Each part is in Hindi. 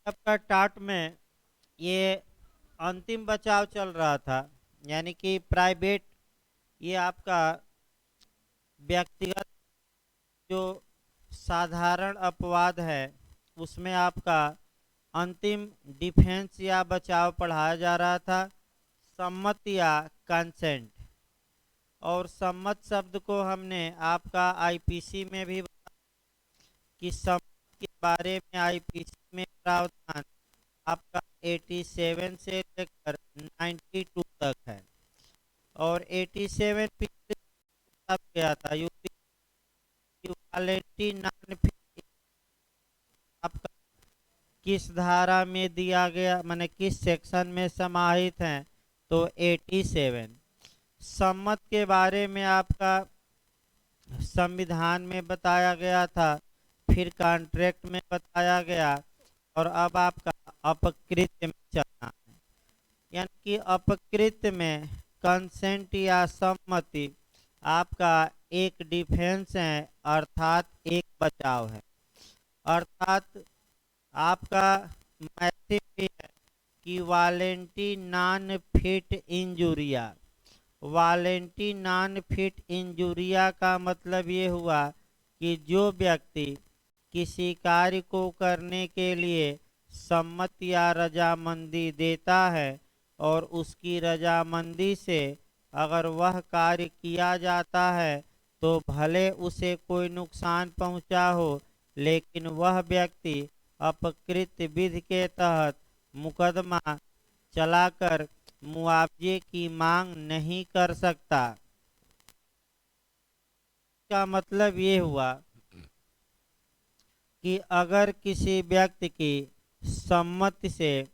आपका टाट में ये अंतिम बचाव चल रहा था, यानी कि प्राइवेट, ये आपका व्यक्तिगत जो साधारण अपवाद है उसमें आपका अंतिम डिफेंस या बचाव पढ़ाया जा रहा था, सम्मत या कंसेंट। और सम्मत शब्द को हमने आपका आईपीसी में भी कि सम्मत के बारे में आईपीसी में प्रावधान आपका 87 से लेकर 92 तक है। और 87 पिछले गया था इक्वालिटी नॉन फिट आपका किस धारा में दिया गया, माने किस सेक्शन में समाहित है, तो 87। सम्मत के बारे में आपका संविधान में बताया गया था, फिर कॉन्ट्रैक्ट में बताया गया, और अब आपका अपकृत्य में चलना है। यानी कि अपकृत्य में कंसेंट या सम्मति आपका एक डिफेंस है, अर्थात एक बचाव है। अर्थात आपका मैथिक भी है कि वालेंटी नॉन फिट इंजुरिया। वालेंटी नॉन फिट इंजुरिया का मतलब ये हुआ कि जो व्यक्ति किसी कार्य को करने के लिए सम्मत या रजामंदी देता है और उसकी रजामंदी से अगर वह कार्य किया जाता है तो भले उसे कोई नुकसान पहुंचा हो, लेकिन वह व्यक्ति अपकृत विधि के तहत मुकदमा चलाकर मुआवजे की मांग नहीं कर सकता। का मतलब ये हुआ कि अगर किसी व्यक्ति की सम्मति से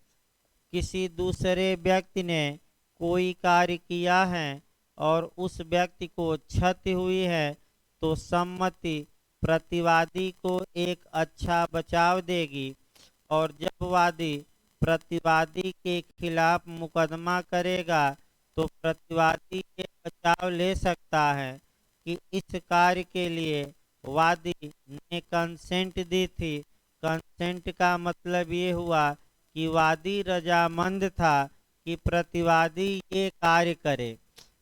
किसी दूसरे व्यक्ति ने कोई कार्य किया है और उस व्यक्ति को क्षति हुई है, तो सम्मति प्रतिवादी को एक अच्छा बचाव देगी। और जब वादी प्रतिवादी के खिलाफ मुकदमा करेगा तो प्रतिवादी ये बचाव ले सकता है कि इस कार्य के लिए वादी ने कंसेंट दी थी। कंसेंट का मतलब ये हुआ कि वादी रजामंद था कि प्रतिवादी ये कार्य करे,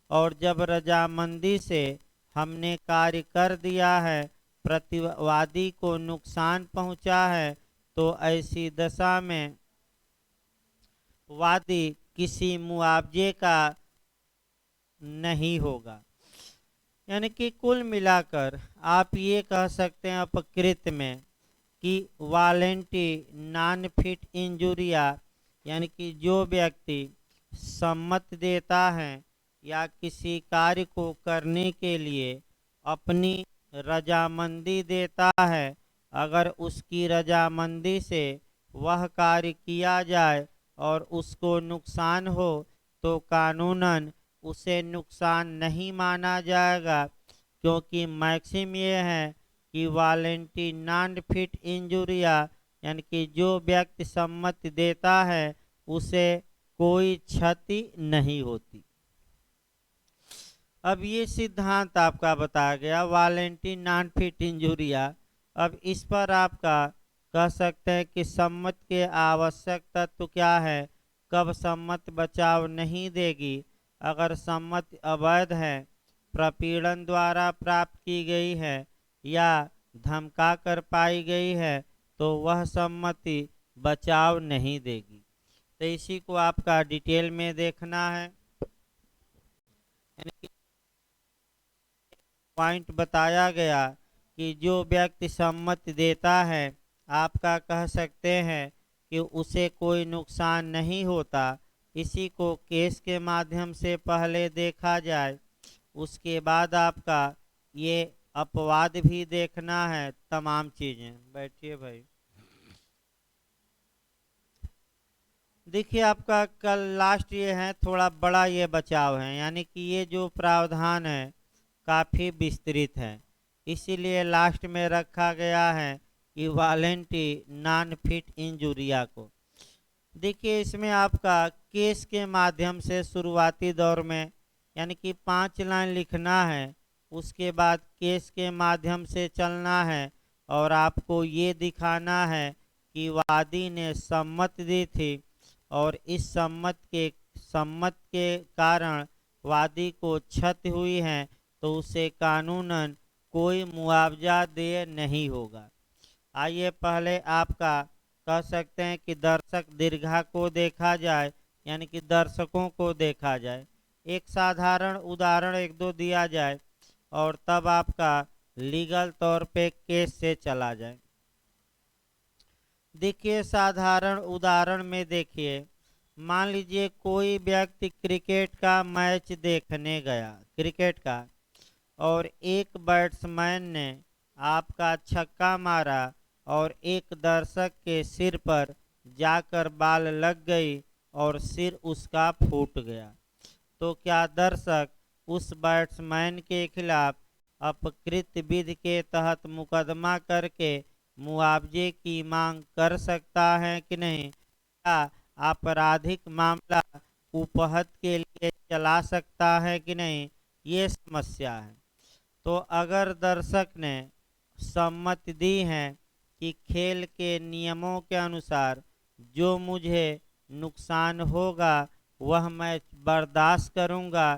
और जब रजामंदी से हमने कार्य कर दिया है, प्रतिवादी को नुकसान पहुंचा है, तो ऐसी दशा में वादी किसी मुआवजे का नहीं होगा। यानी कि कुल मिलाकर आप ये कह सकते हैं अपकृत में कि वालेंटी नॉन फिट इंजुरिया, यानी कि जो व्यक्ति सम्मत देता है या किसी कार्य को करने के लिए अपनी रजामंदी देता है, अगर उसकी रजामंदी से वह कार्य किया जाए और उसको नुकसान हो तो कानूनन उसे नुकसान नहीं माना जाएगा, क्योंकि मैक्सिम ये है कि वालेंटी नॉन फिट इंजुरिया, यानी कि जो व्यक्ति सम्मति देता है उसे कोई क्षति नहीं होती। अब ये सिद्धांत आपका बताया गया वालेंटी नॉन फिट इंजुरिया। अब इस पर आपका कह सकते हैं कि सम्मत के आवश्यक तत्व क्या है, कब सम्मत बचाव नहीं देगी। अगर सम्मति अवैध है, प्रपीड़न द्वारा प्राप्त की गई है या धमका कर पाई गई है, तो वह सम्मति बचाव नहीं देगी। तो इसी को आपका डिटेल में देखना है। यानी कि पॉइंट बताया गया कि जो व्यक्ति सम्मति देता है, आपका कह सकते हैं कि उसे कोई नुकसान नहीं होता। इसी को केस के माध्यम से पहले देखा जाए, उसके बाद आपका ये अपवाद भी देखना है। तमाम चीजें बैठिए भाई। देखिए आपका कल लास्ट ये है, थोड़ा बड़ा ये बचाव है, यानी कि ये जो प्रावधान है काफ़ी विस्तृत है, इसीलिए लास्ट में रखा गया है कि वालेंटी नॉन फिट इंजुरिया को। देखिए इसमें आपका केस के माध्यम से शुरुआती दौर में, यानी कि 5 लाइन लिखना है, उसके बाद केस के माध्यम से चलना है और आपको ये दिखाना है कि वादी ने सम्मति दी थी और इस सम्मत के कारण वादी को क्षति हुई है तो उसे कानूनन कोई मुआवजा देय नहीं होगा। आइए पहले आपका कह सकते हैं कि दर्शक दीर्घा को देखा जाए, यानी कि दर्शकों को देखा जाए। एक साधारण उदाहरण एक दो दिया जाए और तब आपका लीगल तौर पे केस से चला जाए। देखिए साधारण उदाहरण में देखिए, मान लीजिए कोई व्यक्ति क्रिकेट का मैच देखने गया, क्रिकेट का, और एक बैट्समैन ने आपका छक्का मारा और एक दर्शक के सिर पर जाकर बाल लग गई और सिर उसका फूट गया। तो क्या दर्शक उस बैट्समैन के खिलाफ अपकृत विधि के तहत मुकदमा करके मुआवजे की मांग कर सकता है कि नहीं? क्या आपराधिक मामला उपहत के लिए चला सकता है कि नहीं? ये समस्या है। तो अगर दर्शक ने सम्मति दी है कि खेल के नियमों के अनुसार जो मुझे नुकसान होगा वह मैं बर्दाश्त करूंगा,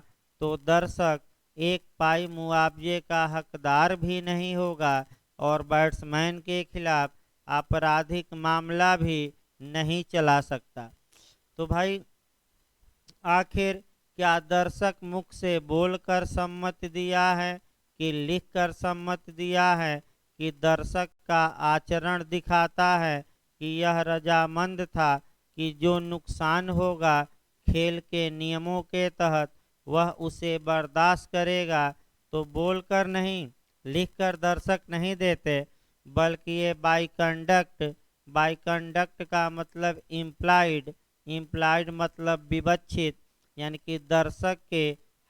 तो दर्शक एक पाई मुआवजे का हकदार भी नहीं होगा और बैट्समैन के खिलाफ आपराधिक मामला भी नहीं चला सकता। तो भाई आखिर क्या दर्शक मुख से बोलकर सम्मति दिया है कि लिखकर सम्मति दिया है कि दर्शक का आचरण दिखाता है कि यह रजामंद था कि जो नुकसान होगा खेल के नियमों के तहत वह उसे बर्दाश्त करेगा? तो बोलकर नहीं, लिखकर दर्शक नहीं देते, बल्कि ये बाई कंडक्ट का मतलब इम्प्लाइड मतलब विवक्षित, यानी कि दर्शक के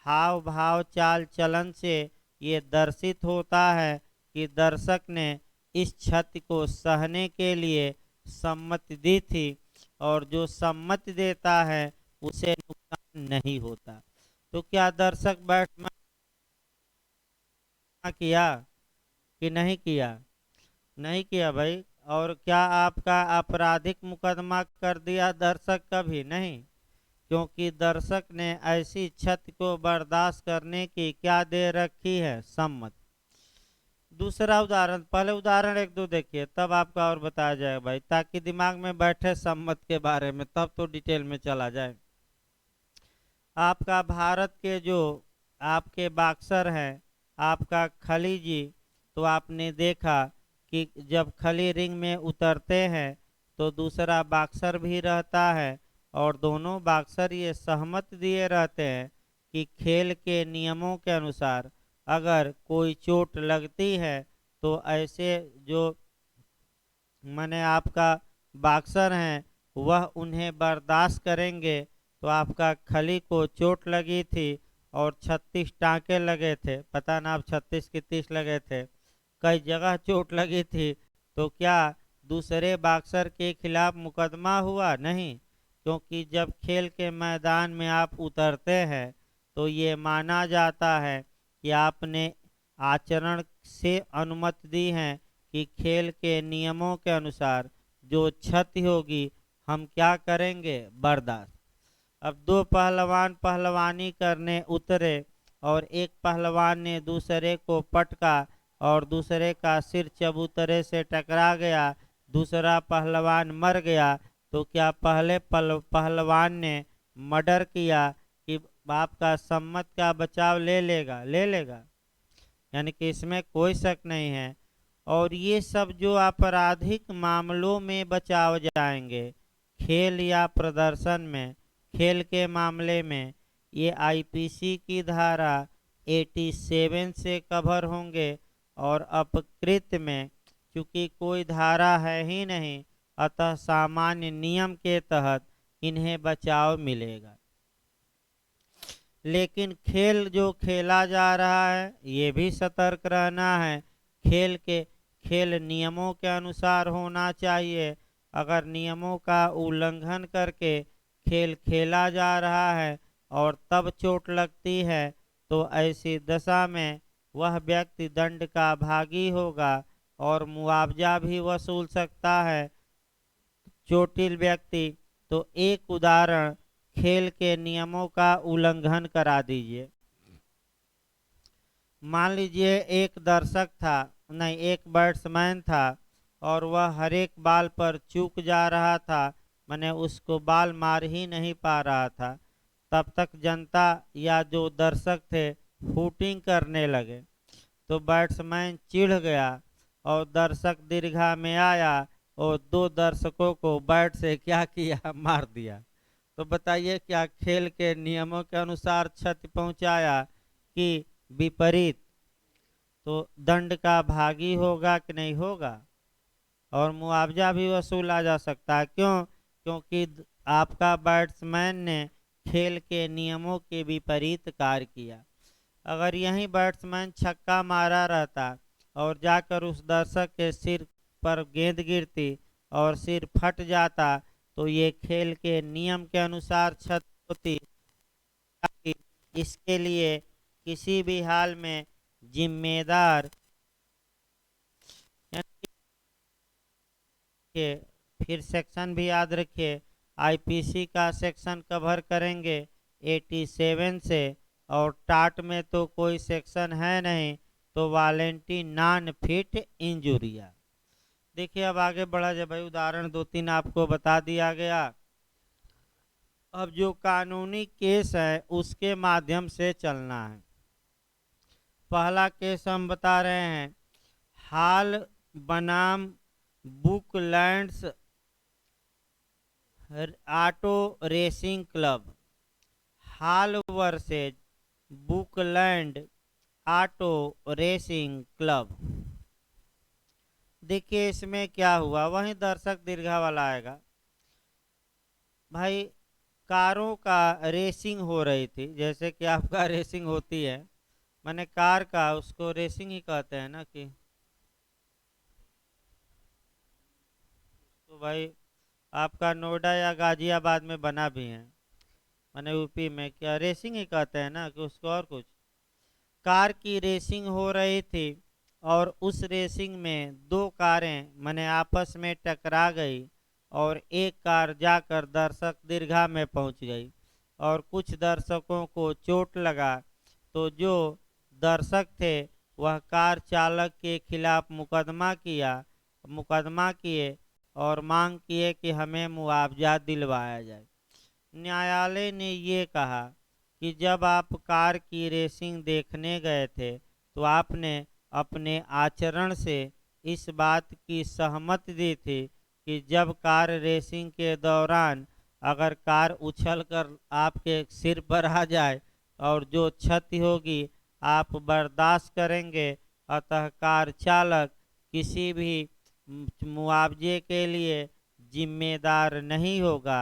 हाव भाव चाल चलन से ये दर्शित होता है कि दर्शक ने इस क्षति को सहने के लिए सम्मति दी थी और जो सम्मति देता है उसे नुकसान नहीं होता। तो क्या दर्शक बैट्समैन किया कि नहीं किया? नहीं किया भाई। और क्या आपका आपराधिक मुकदमा कर दिया दर्शक? कभी नहीं, क्योंकि दर्शक ने ऐसी क्षति को बर्दाश्त करने की क्या दे रखी है? सम्मति। दूसरा उदाहरण, पहले उदाहरण एक दो देखिए तब आपका और बताया जाएगा भाई, ताकि दिमाग में बैठे सम्मति के बारे में, तब तो डिटेल में चला जाए। आपका भारत के जो आपके बॉक्सर हैं, आपका खली जी, तो आपने देखा कि जब खली रिंग में उतरते हैं तो दूसरा बॉक्सर भी रहता है और दोनों बॉक्सर ये सहमत दिए रहते हैं कि खेल के नियमों के अनुसार अगर कोई चोट लगती है तो ऐसे जो माने आपका बॉक्सर हैं वह उन्हें बर्दाश्त करेंगे। तो आपका खली को चोट लगी थी और 36 टाँके लगे थे, पता ना अब 36 की 30 लगे थे, कई जगह चोट लगी थी। तो क्या दूसरे बॉक्सर के खिलाफ मुकदमा हुआ? नहीं, क्योंकि जब खेल के मैदान में आप उतरते हैं तो ये माना जाता है कि आपने आचरण से अनुमति दी है कि खेल के नियमों के अनुसार जो क्षति होगी हम क्या करेंगे? बर्दाश्त। अब दो पहलवान पहलवानी करने उतरे और एक पहलवान ने दूसरे को पटका और दूसरे का सिर चबूतरे से टकरा गया, दूसरा पहलवान मर गया। तो क्या पहले पहलवान ने मर्डर किया कि बाप का सम्मत का बचाव ले लेगा? ले लेगा, यानी कि इसमें कोई शक नहीं है। और ये सब जो आपराधिक मामलों में बचाव जाएंगे खेल या प्रदर्शन में, खेल के मामले में, ये आईपीसी की धारा 87 से कवर होंगे और अपकृत में चूंकि कोई धारा है ही नहीं, अतः सामान्य नियम के तहत इन्हें बचाव मिलेगा। लेकिन खेल जो खेला जा रहा है ये भी सतर्क रहना है, खेल नियमों के अनुसार होना चाहिए। अगर नियमों का उल्लंघन करके खेल खेला जा रहा है और तब चोट लगती है तो ऐसी दशा में वह व्यक्ति दंड का भागी होगा और मुआवजा भी वसूल सकता है। चोटिल व्यक्ति, तो एक उदाहरण खेल के नियमों का उल्लंघन करा दीजिए। मान लीजिए एक दर्शक था, नहीं एक बैट्समैन था, और वह हर एक बाल पर चूक जा रहा था, माने उसको बाल मार ही नहीं पा रहा था। तब तक जनता या जो दर्शक थे हूटिंग करने लगे, तो बैट्समैन चिढ़ गया और दर्शक दीर्घा में आया और दो दर्शकों को बैट से क्या किया, मार दिया। तो बताइए क्या खेल के नियमों के अनुसार क्षति पहुंचाया कि विपरीत? तो दंड का भागी होगा कि नहीं होगा, और मुआवजा भी वसूला जा सकता है। क्यों? क्योंकि आपका बैट्समैन ने खेल के नियमों के विपरीत कार्य किया। अगर यही बैट्समैन छक्का मारा रहता और जाकर उस दर्शक के सिर पर गेंद गिरती और सिर फट जाता, तो ये खेल के नियम के अनुसार क्षति होती। इसके लिए किसी भी हाल में जिम्मेदार, फिर सेक्शन भी याद रखिए, आईपीसी का सेक्शन कवर करेंगे 87 से, और टाट में तो कोई सेक्शन है नहीं, तो वालंटी नॉन फिट इंजुरिया। देखिए अब आगे बढ़ा जाए भाई, उदाहरण 2-3 आपको बता दिया गया। अब जो कानूनी केस है उसके माध्यम से चलना है। पहला केस हम बता रहे हैं, हाल बनाम बुकलैंड्स ऑटो रेसिंग क्लब, हाल वर्सेज बुकलैंड ऑटो रेसिंग क्लब। देखिए इसमें क्या हुआ, वही दर्शक दीर्घा वाला आएगा। भाई कारों का रेसिंग हो रही थी, जैसे कि आपका रेसिंग होती है, मैंने कार का, उसको रेसिंग ही कहते हैं ना। कि तो भाई आपका नोएडा या गाजियाबाद में बना भी है, मैंने यूपी में, क्या रेसिंग ही कहते हैं ना कि उसको और कुछ। कार की रेसिंग हो रही थी और उस रेसिंग में दो कारें मैंने आपस में टकरा गई और एक कार जाकर दर्शक दीर्घा में पहुंच गई और कुछ दर्शकों को चोट लगा। तो जो दर्शक थे वह कार चालक के खिलाफ मुकदमा किए और मांग किए कि हमें मुआवजा दिलवाया जाए। न्यायालय ने ये कहा कि जब आप कार की रेसिंग देखने गए थे तो आपने अपने आचरण से इस बात की सहमति दी थी कि जब कार रेसिंग के दौरान अगर कार उछलकर आपके सिर पर आ जाए और जो क्षति होगी आप बर्दाश्त करेंगे। अतः कार चालक किसी भी मुआवजे के लिए जिम्मेदार नहीं होगा।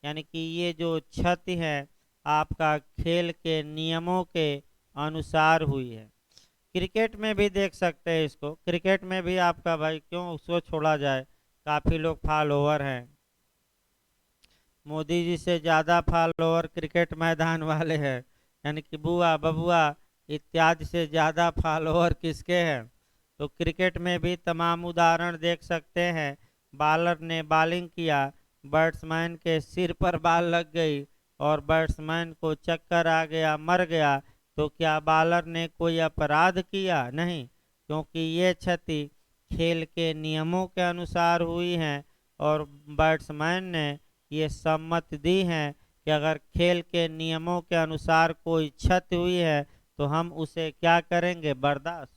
यानी कि ये जो क्षति है आपका खेल के नियमों के अनुसार हुई है। क्रिकेट में भी देख सकते हैं इसको, क्रिकेट में भी आपका भाई क्यों उसको छोड़ा जाए, काफ़ी लोग फॉलोअर हैं, मोदी जी से ज़्यादा फॉलोअर क्रिकेट मैदान वाले हैं, यानी कि बुआ बबुआ इत्यादि से ज़्यादा फॉलोअर किसके हैं। तो क्रिकेट में भी तमाम उदाहरण देख सकते हैं। बॉलर ने बॉलिंग किया, बैट्समैन के सिर पर बॉल लग गई और बैट्समैन को चक्कर आ गया, मर गया। तो क्या बॉलर ने कोई अपराध किया? नहीं, क्योंकि ये क्षति खेल के नियमों के अनुसार हुई है और बैट्समैन ने ये सम्मति दी है कि अगर खेल के नियमों के अनुसार कोई क्षति हुई है तो हम उसे क्या करेंगे, बर्दाश्त।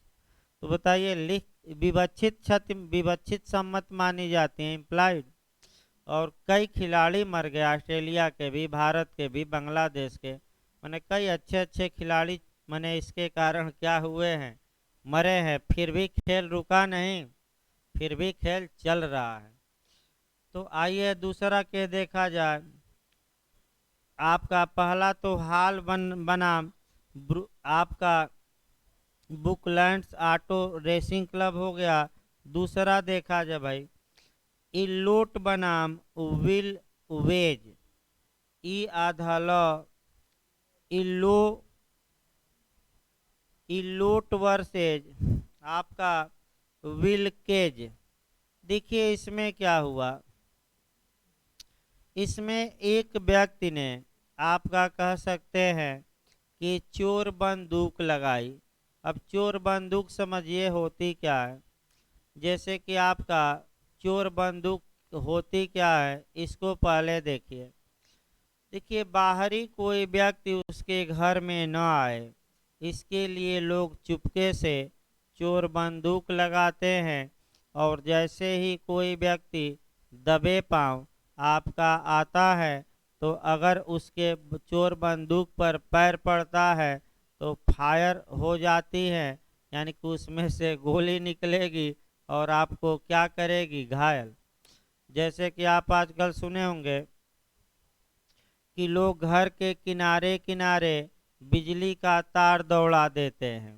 तो बताइए लिख विवक्षित क्षति विवक्षित सम्मत मानी जाती है, इम्प्लाइड। और कई खिलाड़ी मर गए, ऑस्ट्रेलिया के भी, भारत के भी, बांग्लादेश के, मैंने कई अच्छे अच्छे खिलाड़ी मैंने इसके कारण क्या हुए हैं, मरे हैं, फिर भी खेल रुका नहीं, फिर भी खेल चल रहा है। तो आइए दूसरा के देखा जाए। आपका पहला तो हाल बना आपका बुकलैंड्स ऑटो रेसिंग क्लब हो गया। दूसरा देखा जाए भाई, इलोट बनाम विल वेज, ई आधल इलो इलोट वर्सेज आपका विल केज। देखिए इसमें क्या हुआ, इसमें एक व्यक्ति ने आपका कह सकते हैं कि चोर बंदूक लगाई। अब चोर बंदूक समझिए होती क्या है। जैसे कि आपका चोर बंदूक होती क्या है, इसको पहले देखिए। देखिए, बाहरी कोई व्यक्ति उसके घर में न आए, इसके लिए लोग चुपके से चोर बंदूक लगाते हैं। और जैसे ही कोई व्यक्ति दबे पांव आपका आता है, तो अगर उसके चोर बंदूक पर पैर पड़ता है तो फायर हो जाती है, यानी कि उसमें से गोली निकलेगी और आपको क्या करेगी, घायल। जैसे कि आप आजकल सुने होंगे कि लोग घर के किनारे किनारे बिजली का तार दौड़ा देते हैं,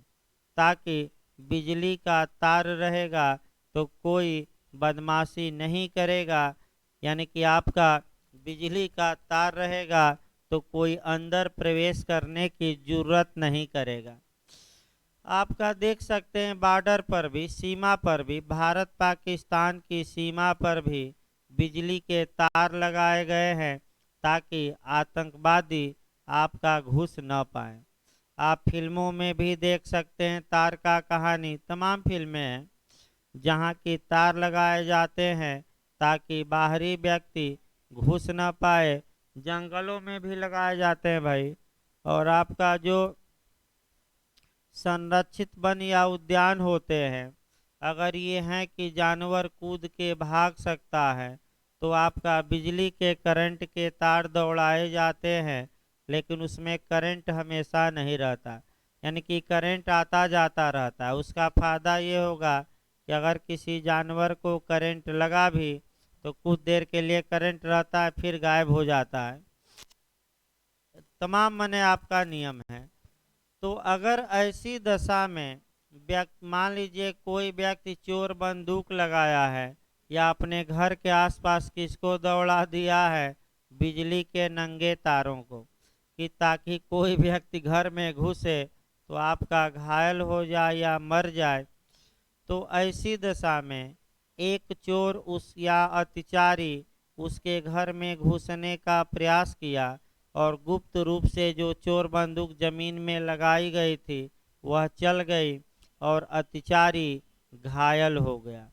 ताकि बिजली का तार रहेगा तो कोई बदमाशी नहीं करेगा, यानी कि आपका बिजली का तार रहेगा तो कोई अंदर प्रवेश करने की जरूरत नहीं करेगा। आपका देख सकते हैं बॉर्डर पर भी, सीमा पर भी, भारत पाकिस्तान की सीमा पर भी बिजली के तार लगाए गए हैं, ताकि आतंकवादी आपका घुस न पाए। आप फिल्मों में भी देख सकते हैं, तार का कहानी तमाम फिल्में हैं जहां की तार लगाए जाते हैं ताकि बाहरी व्यक्ति घुस न पाए। जंगलों में भी लगाए जाते हैं भाई। और आपका जो संरक्षित वन या उद्यान होते हैं, अगर ये हैं कि जानवर कूद के भाग सकता है, तो आपका बिजली के करंट के तार दौड़ाए जाते हैं, लेकिन उसमें करंट हमेशा नहीं रहता, यानी कि करंट आता जाता रहता है। उसका फायदा ये होगा कि अगर किसी जानवर को करंट लगा भी तो कुछ देर के लिए करंट रहता है, फिर गायब हो जाता है। तमाम मने आपका नियम है। तो अगर ऐसी दशा में मान लीजिए कोई व्यक्ति चोर बंदूक लगाया है या अपने घर के आसपास किसको दौड़ा दिया है, बिजली के नंगे तारों को, कि ताकि कोई व्यक्ति घर में घुसे तो आपका घायल हो जाए या मर जाए, तो ऐसी दशा में एक चोर उस या अतिचारी उसके घर में घुसने का प्रयास किया और गुप्त रूप से जो चोर बंदूक जमीन में लगाई गई थी वह चल गई और अतिचारी घायल हो गया।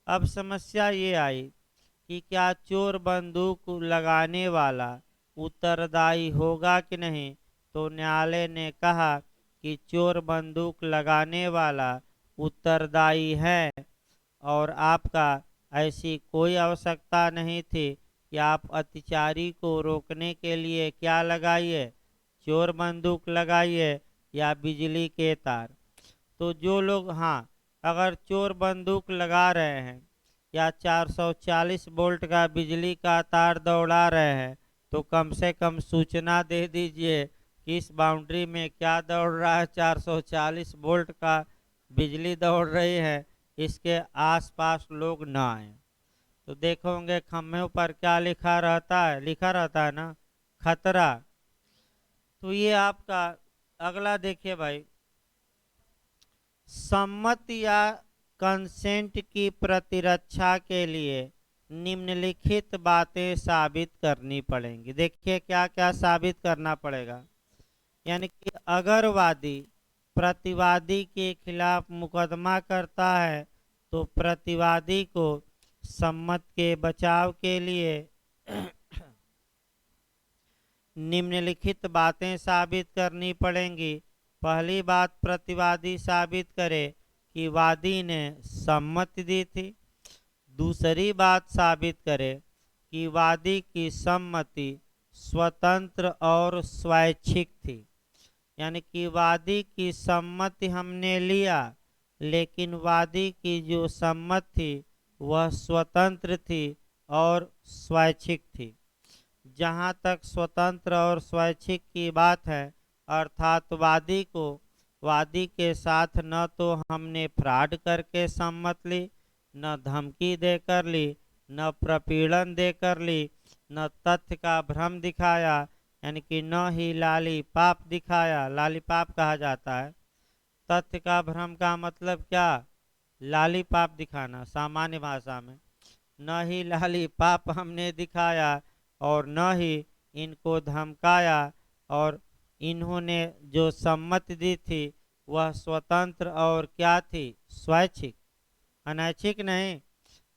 अब समस्या ये आई कि क्या चोर बंदूक लगाने वाला उत्तरदायी होगा कि नहीं। तो न्यायालय ने कहा कि चोर बंदूक लगाने वाला उत्तरदायी है और आपका ऐसी कोई आवश्यकता नहीं थी कि आप अतिचारी को रोकने के लिए क्या लगाइए, चोर बंदूक लगाइए या बिजली के तार। तो जो लोग, हाँ, अगर चोर बंदूक लगा रहे हैं या 440 वोल्ट का बिजली का तार दौड़ा रहे हैं, तो कम से कम सूचना दे दीजिए कि इस बाउंड्री में क्या दौड़ रहा है, 440 वोल्ट का बिजली दौड़ रही है, इसके आसपास लोग ना आए। तो देखोगे खम्भे पर क्या लिखा रहता है, लिखा रहता है ना, खतरा। तो ये आपका अगला देखिए भाई, सम्मत या कंसेंट की प्रतिरक्षा के लिए निम्नलिखित बातें साबित करनी पड़ेंगी। देखिए क्या क्या साबित करना पड़ेगा। यानी कि अगर वादी प्रतिवादी के खिलाफ मुकदमा करता है तो प्रतिवादी को सम्मत के बचाव के लिए निम्नलिखित बातें साबित करनी पड़ेंगी। पहली बात, प्रतिवादी साबित करे कि वादी ने सम्मति दी थी। दूसरी बात साबित करे कि वादी की सम्मति स्वतंत्र और स्वैच्छिक थी, यानी कि वादी की सम्मति हमने लिया, लेकिन वादी की जो सम्मति थी वह स्वतंत्र थी और स्वैच्छिक थी। जहाँ तक स्वतंत्र और स्वैच्छिक की बात है, अर्थात वादी के साथ न तो हमने फ्रॉड करके सम्मत ली, न धमकी देकर ली, न प्रपीड़न देकर ली, न तथ्य का भ्रम दिखाया, यानी कि न ही लालीपाप दिखाया। लालीपाप कहा जाता है। तथ्य का भ्रम का मतलब क्या, लालीपाप दिखाना सामान्य भाषा में। न ही लालीपाप हमने दिखाया और न ही इनको धमकाया, और इन्होंने जो सम्मति दी थी वह स्वतंत्र और क्या थी, स्वैच्छिक, अनैच्छिक नहीं।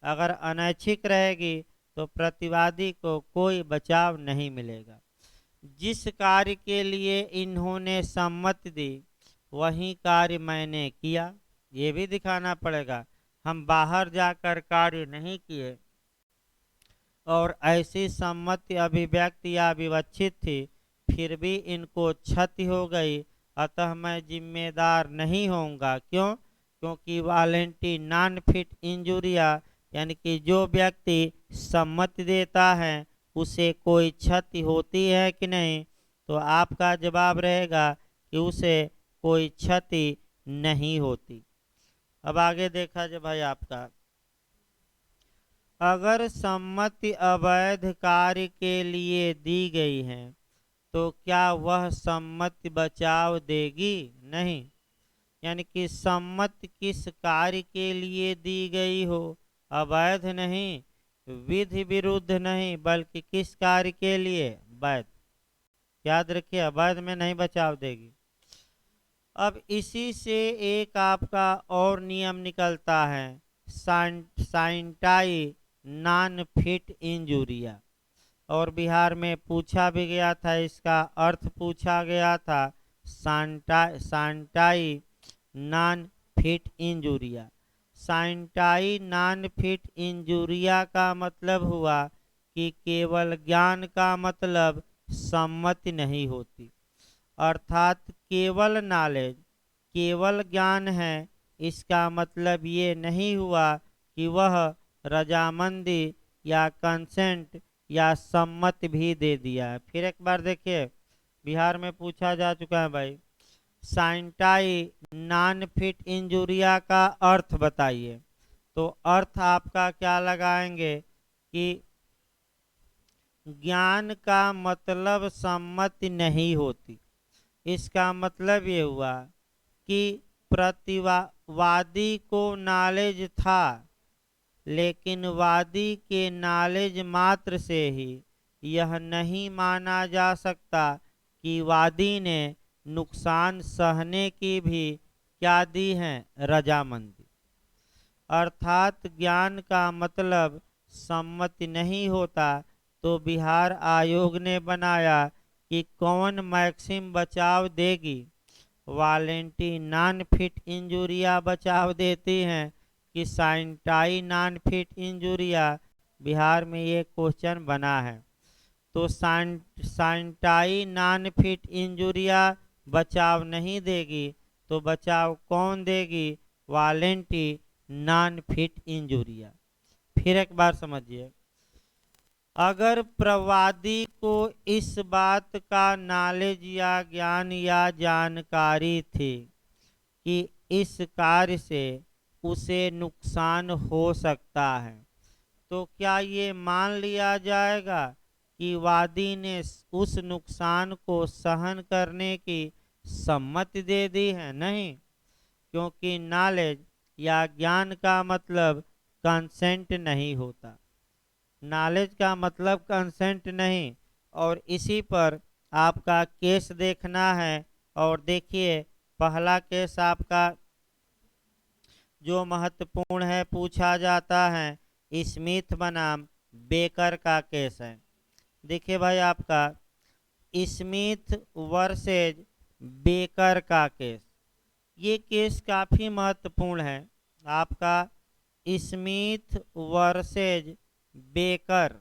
अगर अनैच्छिक रहेगी तो प्रतिवादी को कोई बचाव नहीं मिलेगा। जिस कार्य के लिए इन्होंने सम्मति दी वही कार्य मैंने किया, ये भी दिखाना पड़ेगा। हम बाहर जाकर कार्य नहीं किए और ऐसी सम्मति अभिव्यक्ति या विवक्षित थी, फिर भी इनको क्षति हो गई, अतः मैं जिम्मेदार नहीं होऊंगा। क्यों? क्योंकि वालेंटी नॉन फिट इंजुरिया, यानी कि जो व्यक्ति सम्मति देता है उसे कोई क्षति होती है कि नहीं, तो आपका जवाब रहेगा कि उसे कोई क्षति नहीं होती। अब आगे देखा जाए भाई आपका, अगर सम्मति अवैध कार्य के लिए दी गई है तो क्या वह सम्मति बचाव देगी? नहीं। यानी कि सम्मति किस कार्य के लिए दी गई हो, अवैध नहीं, विधि विरुद्ध नहीं, बल्कि किस कार्य के लिए, वैध। याद रखिए, अवैध में नहीं बचाव देगी। अब इसी से एक आपका और नियम निकलता है, साइंटाई नॉन फिट इंजुरिया, और बिहार में पूछा भी गया था, इसका अर्थ पूछा गया था, साइंटाई नॉन फिट इंजुरिया। साइंटाई नॉन फिट इंजुरिया का मतलब हुआ कि केवल ज्ञान का मतलब सम्मति नहीं होती, अर्थात केवल नॉलेज, केवल ज्ञान है, इसका मतलब ये नहीं हुआ कि वह रजामंदी या कंसेंट या सम्मति भी दे दिया है। फिर एक बार देखिए, बिहार में पूछा जा चुका है भाई, साइंटाई नॉन फिट इंजुरिया का अर्थ बताइए। तो अर्थ आपका क्या लगाएंगे कि ज्ञान का मतलब सम्मति नहीं होती। इसका मतलब ये हुआ कि प्रतिवादी को नॉलेज था, लेकिन वादी के नॉलेज मात्र से ही यह नहीं माना जा सकता कि वादी ने नुकसान सहने की भी क्या दी है, रजामंदी। अर्थात ज्ञान का मतलब सम्मति नहीं होता। तो बिहार आयोग ने बनाया कि कौन मैक्सिम बचाव देगी, वालेंटी नॉन फिट इंजुरिया बचाव देती हैं कि साइंटाई नॉन फिट इंजुरिया। बिहार में ये क्वेश्चन बना है, तो साइंटाई नॉन फिट इंजुरिया बचाव नहीं देगी, तो बचाव कौन देगी, वालेंटी नॉन फिट इंजुरिया। फिर एक बार समझिए, अगर प्रवादी को इस बात का नॉलेज या ज्ञान या जानकारी थी कि इस कार्य से उसे नुकसान हो सकता है, तो क्या ये मान लिया जाएगा कि वादी ने उस नुकसान को सहन करने की सम्मति दे दी है? नहीं, क्योंकि नॉलेज या ज्ञान का मतलब कंसेंट नहीं होता, नॉलेज का मतलब कंसेंट नहीं। और इसी पर आपका केस देखना है, और देखिए पहला केस आपका जो महत्वपूर्ण है पूछा जाता है, स्मिथ बनाम बेकर का केस है। देखिए भाई आपका स्मिथ वर्सेज बेकर का केस, ये केस काफ़ी महत्वपूर्ण है आपका, स्मिथ वर्सेज बेकर।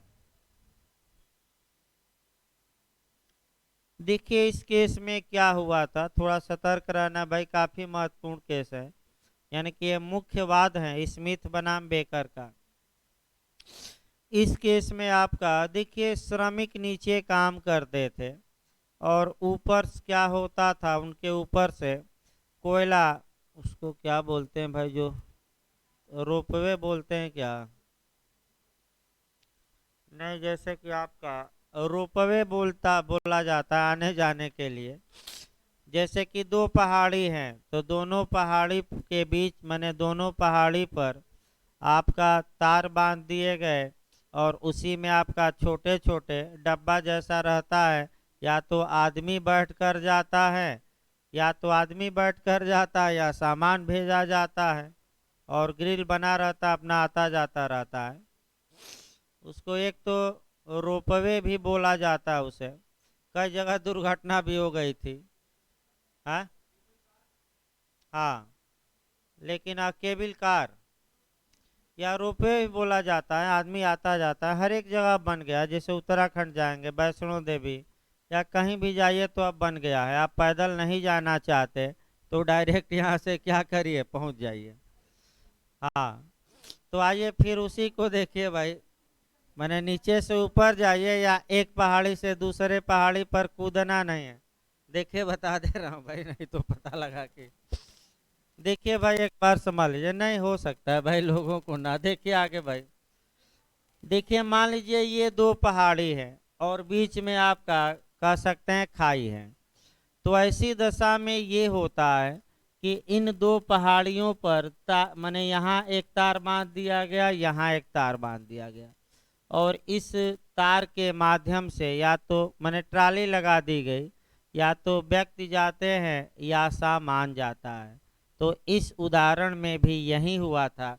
देखिए इस केस में क्या हुआ था, थोड़ा सतर्क रहना भाई, काफ़ी महत्वपूर्ण केस है, यानी कि ये मुख्य वाद है स्मिथ बनाम बेकर का। इस केस में आपका देखिए श्रमिक नीचे काम करते थे और ऊपर क्या होता था, उनके ऊपर से कोयला, उसको क्या बोलते हैं भाई, जो रोपवे बोलते हैं क्या, नहीं, जैसे कि आपका रोपवे बोला जाता है आने जाने के लिए। जैसे कि दो पहाड़ी हैं, तो दोनों पहाड़ी के बीच, माने दोनों पहाड़ी पर आपका तार बांध दिए गए और उसी में आपका छोटे छोटे डब्बा जैसा रहता है, या तो आदमी बैठ कर जाता है, या सामान भेजा जाता है, और ग्रिल बना रहता है, अपना आता जाता रहता है। उसको एक तो रोपवे भी बोला जाता है उसे। कई जगह दुर्घटना भी हो गई थी। हाँ हाँ, लेकिन केबल कार या रोपवे भी बोला जाता है, आदमी आता जाता है, हर एक जगह बन गया। जैसे उत्तराखंड जाएंगे, वैष्णो देवी या कहीं भी जाइए तो अब बन गया है। आप पैदल नहीं जाना चाहते तो डायरेक्ट यहाँ से क्या करिए, पहुँच जाइए। हाँ, तो आइए फिर उसी को देखिए भाई। मैंने नीचे से ऊपर जाइए या एक पहाड़ी से दूसरे पहाड़ी पर कूदना नहीं है। देखिए बता दे रहा हूँ भाई, नहीं तो पता लगा कि देखिए भाई, एक बार समझ लीजिए, नहीं हो सकता है भाई लोगों को ना। देखिए आगे भाई, देखिए मान लीजिए ये दो पहाड़ी है और बीच में आपका कह सकते हैं खाई है। तो ऐसी दशा में ये होता है कि इन दो पहाड़ियों पर माने यहाँ एक तार बांध दिया गया, यहाँ एक तार बांध दिया गया, और इस तार के माध्यम से या तो माने ट्राली लगा दी गई, या तो व्यक्ति जाते हैं या सामान जाता है। तो इस उदाहरण में भी यही हुआ था।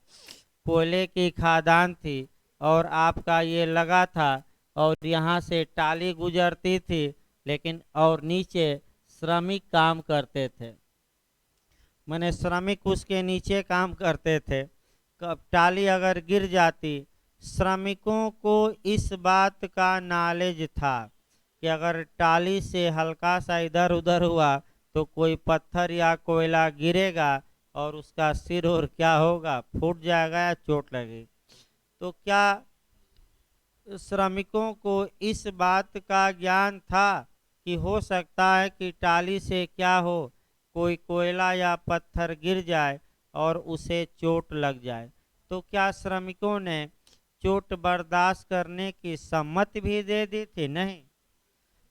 कोयले की खदान थी और आपका ये लगा था, और यहाँ से टाली गुजरती थी, लेकिन और नीचे श्रमिक काम करते थे। मैंने श्रमिक उसके नीचे काम करते थे। कब टाली अगर गिर जाती, श्रमिकों को इस बात का नॉलेज था कि अगर टाली से हल्का सा इधर उधर हुआ तो कोई पत्थर या कोयला गिरेगा और उसका सिर और क्या होगा, फूट जाएगा या चोट लगेगी। तो क्या श्रमिकों को इस बात का ज्ञान था कि हो सकता है कि टाली से क्या हो, कोई कोयला या पत्थर गिर जाए और उसे चोट लग जाए? तो क्या श्रमिकों ने चोट बर्दाश्त करने की सम्मति भी दे दी थी? नहीं।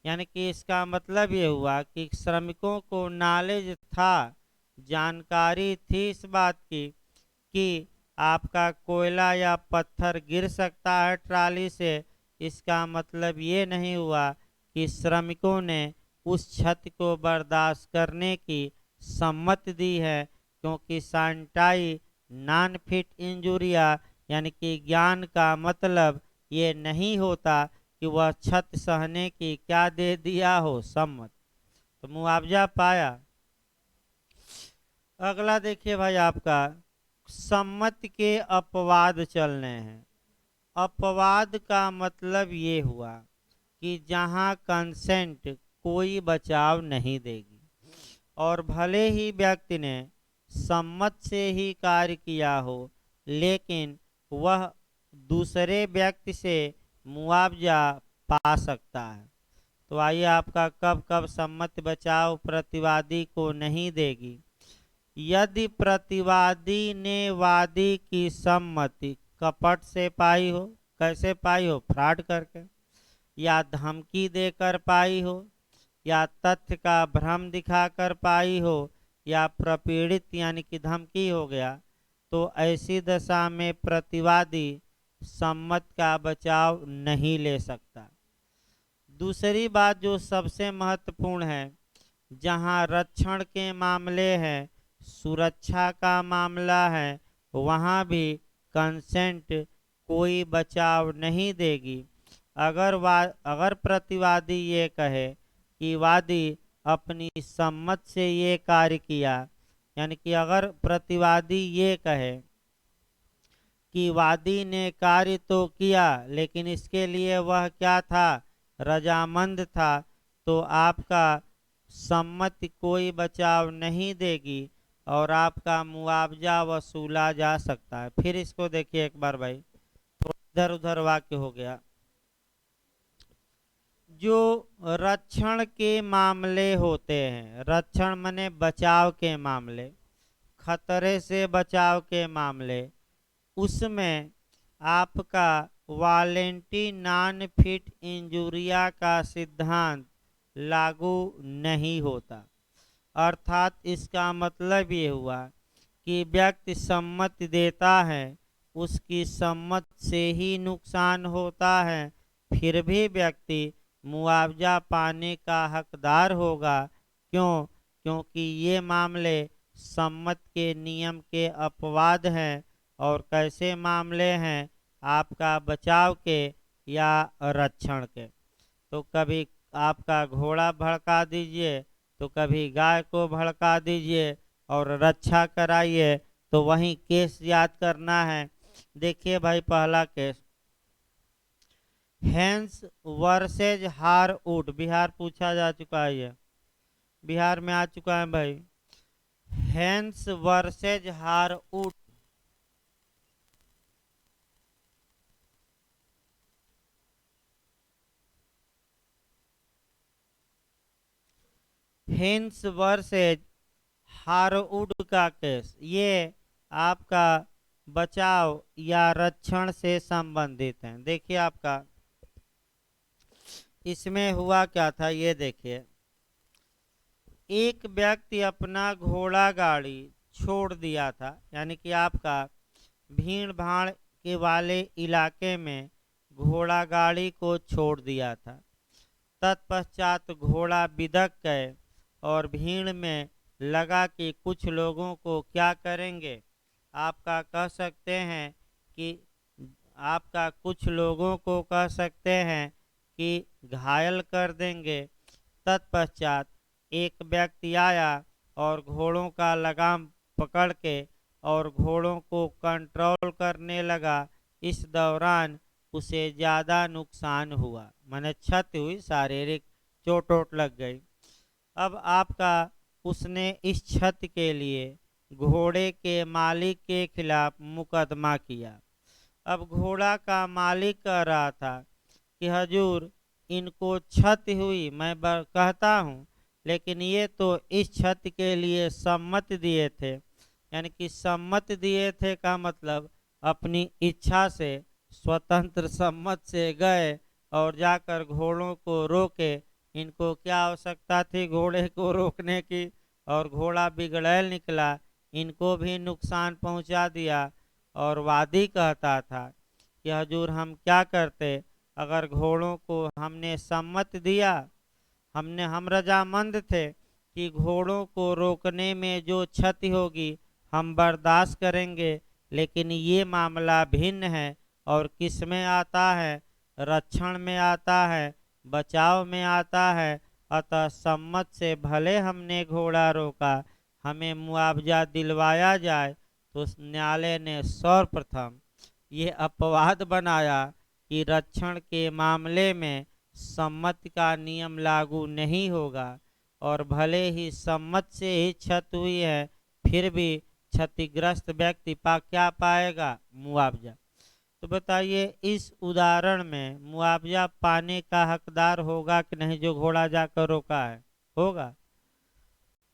यानी कि इसका मतलब ये हुआ कि श्रमिकों को नॉलेज था, जानकारी थी इस बात की कि आपका कोयला या पत्थर गिर सकता है ट्राली से। इसका मतलब ये नहीं हुआ कि श्रमिकों ने उस क्षति को बर्दाश्त करने की सम्मति दी है, क्योंकि सांटाई नॉन फिट इंजुरिया, यानी कि ज्ञान का मतलब ये नहीं होता कि वह क्षति सहने की क्या दे दिया हो, सम्मत। तो मुआवजा पाया। अगला देखिए भाई, आपका सम्मति के अपवाद चलने हैं। अपवाद का मतलब ये हुआ कि जहां कंसेंट कोई बचाव नहीं देगी, और भले ही व्यक्ति ने सम्मत से ही कार्य किया हो, लेकिन वह दूसरे व्यक्ति से मुआवजा पा सकता है। तो आइए, आपका कब कब सम्मति बचाव प्रतिवादी को नहीं देगी? यदि प्रतिवादी ने वादी की सम्मति कपट से पाई हो। कैसे पाई हो? फ्रॉड करके, या धमकी देकर पाई हो, या तथ्य का भ्रम दिखाकर पाई हो, या प्रपीड़ित यानी कि धमकी हो गया। तो ऐसी दशा में प्रतिवादी सम्मत का बचाव नहीं ले सकता। दूसरी बात जो सबसे महत्वपूर्ण है, जहां रक्षण के मामले हैं, सुरक्षा का मामला है, वहां भी कंसेंट कोई बचाव नहीं देगी। अगर प्रतिवादी ये कहे कि वादी अपनी सम्मत से ये कार्य किया, यानी कि अगर प्रतिवादी ये कहे कि वादी ने कार्य तो किया लेकिन इसके लिए वह क्या था, रजामंद था, तो आपका सम्मति कोई बचाव नहीं देगी और आपका मुआवजा वसूला जा सकता है। फिर इसको देखिए एक बार भाई, थोड़ा इधर उधर वाक्य हो गया। जो रक्षण के मामले होते हैं, रक्षण माने बचाव के मामले, खतरे से बचाव के मामले, उसमें आपका वारंटी नॉन फिट इंजुरिया का सिद्धांत लागू नहीं होता। अर्थात इसका मतलब ये हुआ कि व्यक्ति सम्मति देता है उसकी सम्मत से ही नुकसान होता है, फिर भी व्यक्ति मुआवजा पाने का हकदार होगा। क्यों? क्योंकि ये मामले सम्मत के नियम के अपवाद हैं। और कैसे मामले हैं? आपका बचाव के या रक्षण के। तो कभी आपका घोड़ा भड़का दीजिए, तो कभी गाय को भड़का दीजिए और रक्षा कराइए, तो वही केस याद करना है। देखिए भाई, पहला case hence versus Harwood, Bihar पूछा जा चुका है, ये बिहार में आ चुका है भाई। Hence versus Harwood. Hence versus Harwood का केस, ये आपका बचाव या रक्षण से संबंधित है। देखिए आपका इसमें हुआ क्या था, ये देखिए। एक व्यक्ति अपना घोड़ा गाड़ी छोड़ दिया था, यानी कि आपका भीड़ भाड़ के वाले इलाके में घोड़ा गाड़ी को छोड़ दिया था। तत्पश्चात घोड़ा बिदक गए और भीड़ में लगा कि कुछ लोगों को क्या करेंगे, आपका कह सकते हैं कि आपका कुछ लोगों को कह सकते हैं कि घायल कर देंगे। तत्पश्चात एक व्यक्ति आया और घोड़ों का लगाम पकड़ के और घोड़ों को कंट्रोल करने लगा। इस दौरान उसे ज़्यादा नुकसान हुआ, माने क्षति हुई, शारीरिक चोट वोट लग गई। अब आपका उसने इस क्षति के लिए घोड़े के मालिक के खिलाफ मुकदमा किया। अब घोड़ा का मालिक कह रहा था कि हजूर, इनको क्षति हुई, मैं कहता हूँ, लेकिन ये तो इस क्षति के लिए सम्मत दिए थे। यानी कि सम्मत दिए थे का मतलब अपनी इच्छा से स्वतंत्र सम्मत से गए और जाकर घोड़ों को रोके। इनको क्या आवश्यकता थी घोड़े को रोकने की, और घोड़ा बिगड़ैल निकला, इनको भी नुकसान पहुंचा दिया। और वादी कहता था कि हजूर, हम क्या करते अगर घोड़ों को हमने सम्मत दिया, हम रजामंद थे कि घोड़ों को रोकने में जो क्षति होगी हम बर्दाश्त करेंगे। लेकिन ये मामला भिन्न है और किस में आता है? रक्षण में आता है, बचाव में आता है। अतः सम्मत से भले हमने घोड़ा रोका, हमें मुआवजा दिलवाया जाए। तो न्यायालय ने सर्वप्रथम ये अपवाद बनाया कि रक्षण के मामले में सम्मत का नियम लागू नहीं होगा। और भले ही सम्मत से ही क्षति हुई है, फिर भी क्षतिग्रस्त व्यक्ति क्या पाएगा? मुआवजा। तो बताइए, इस उदाहरण में मुआवजा पाने का हकदार होगा कि नहीं जो घोड़ा जाकर रोका है? होगा।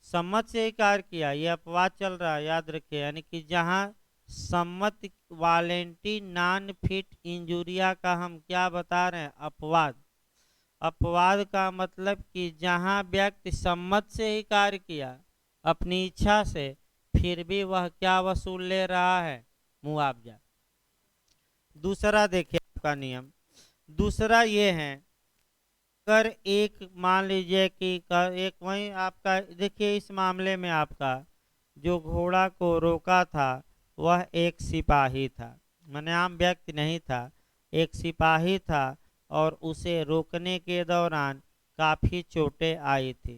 सम्मत से ही कार्य किया, ये अपवाद चल रहा है, याद रखिए। यानी कि जहाँ सम्मत वालेंटी नॉन फिट इंजुरिया का हम क्या बता रहे हैं? अपवाद। अपवाद का मतलब कि जहाँ व्यक्ति सम्मत से ही कार्य किया अपनी इच्छा से, फिर भी वह क्या वसूल ले रहा है? मुआवजा। दूसरा देखिए आपका नियम, दूसरा ये है, कर एक मान लीजिए कि एक वही आपका देखिए, इस मामले में आपका जो घोड़ा को रोका था वह एक सिपाही था, माने आम व्यक्ति नहीं था, एक सिपाही था। और उसे रोकने के दौरान काफ़ी चोटें आई थी,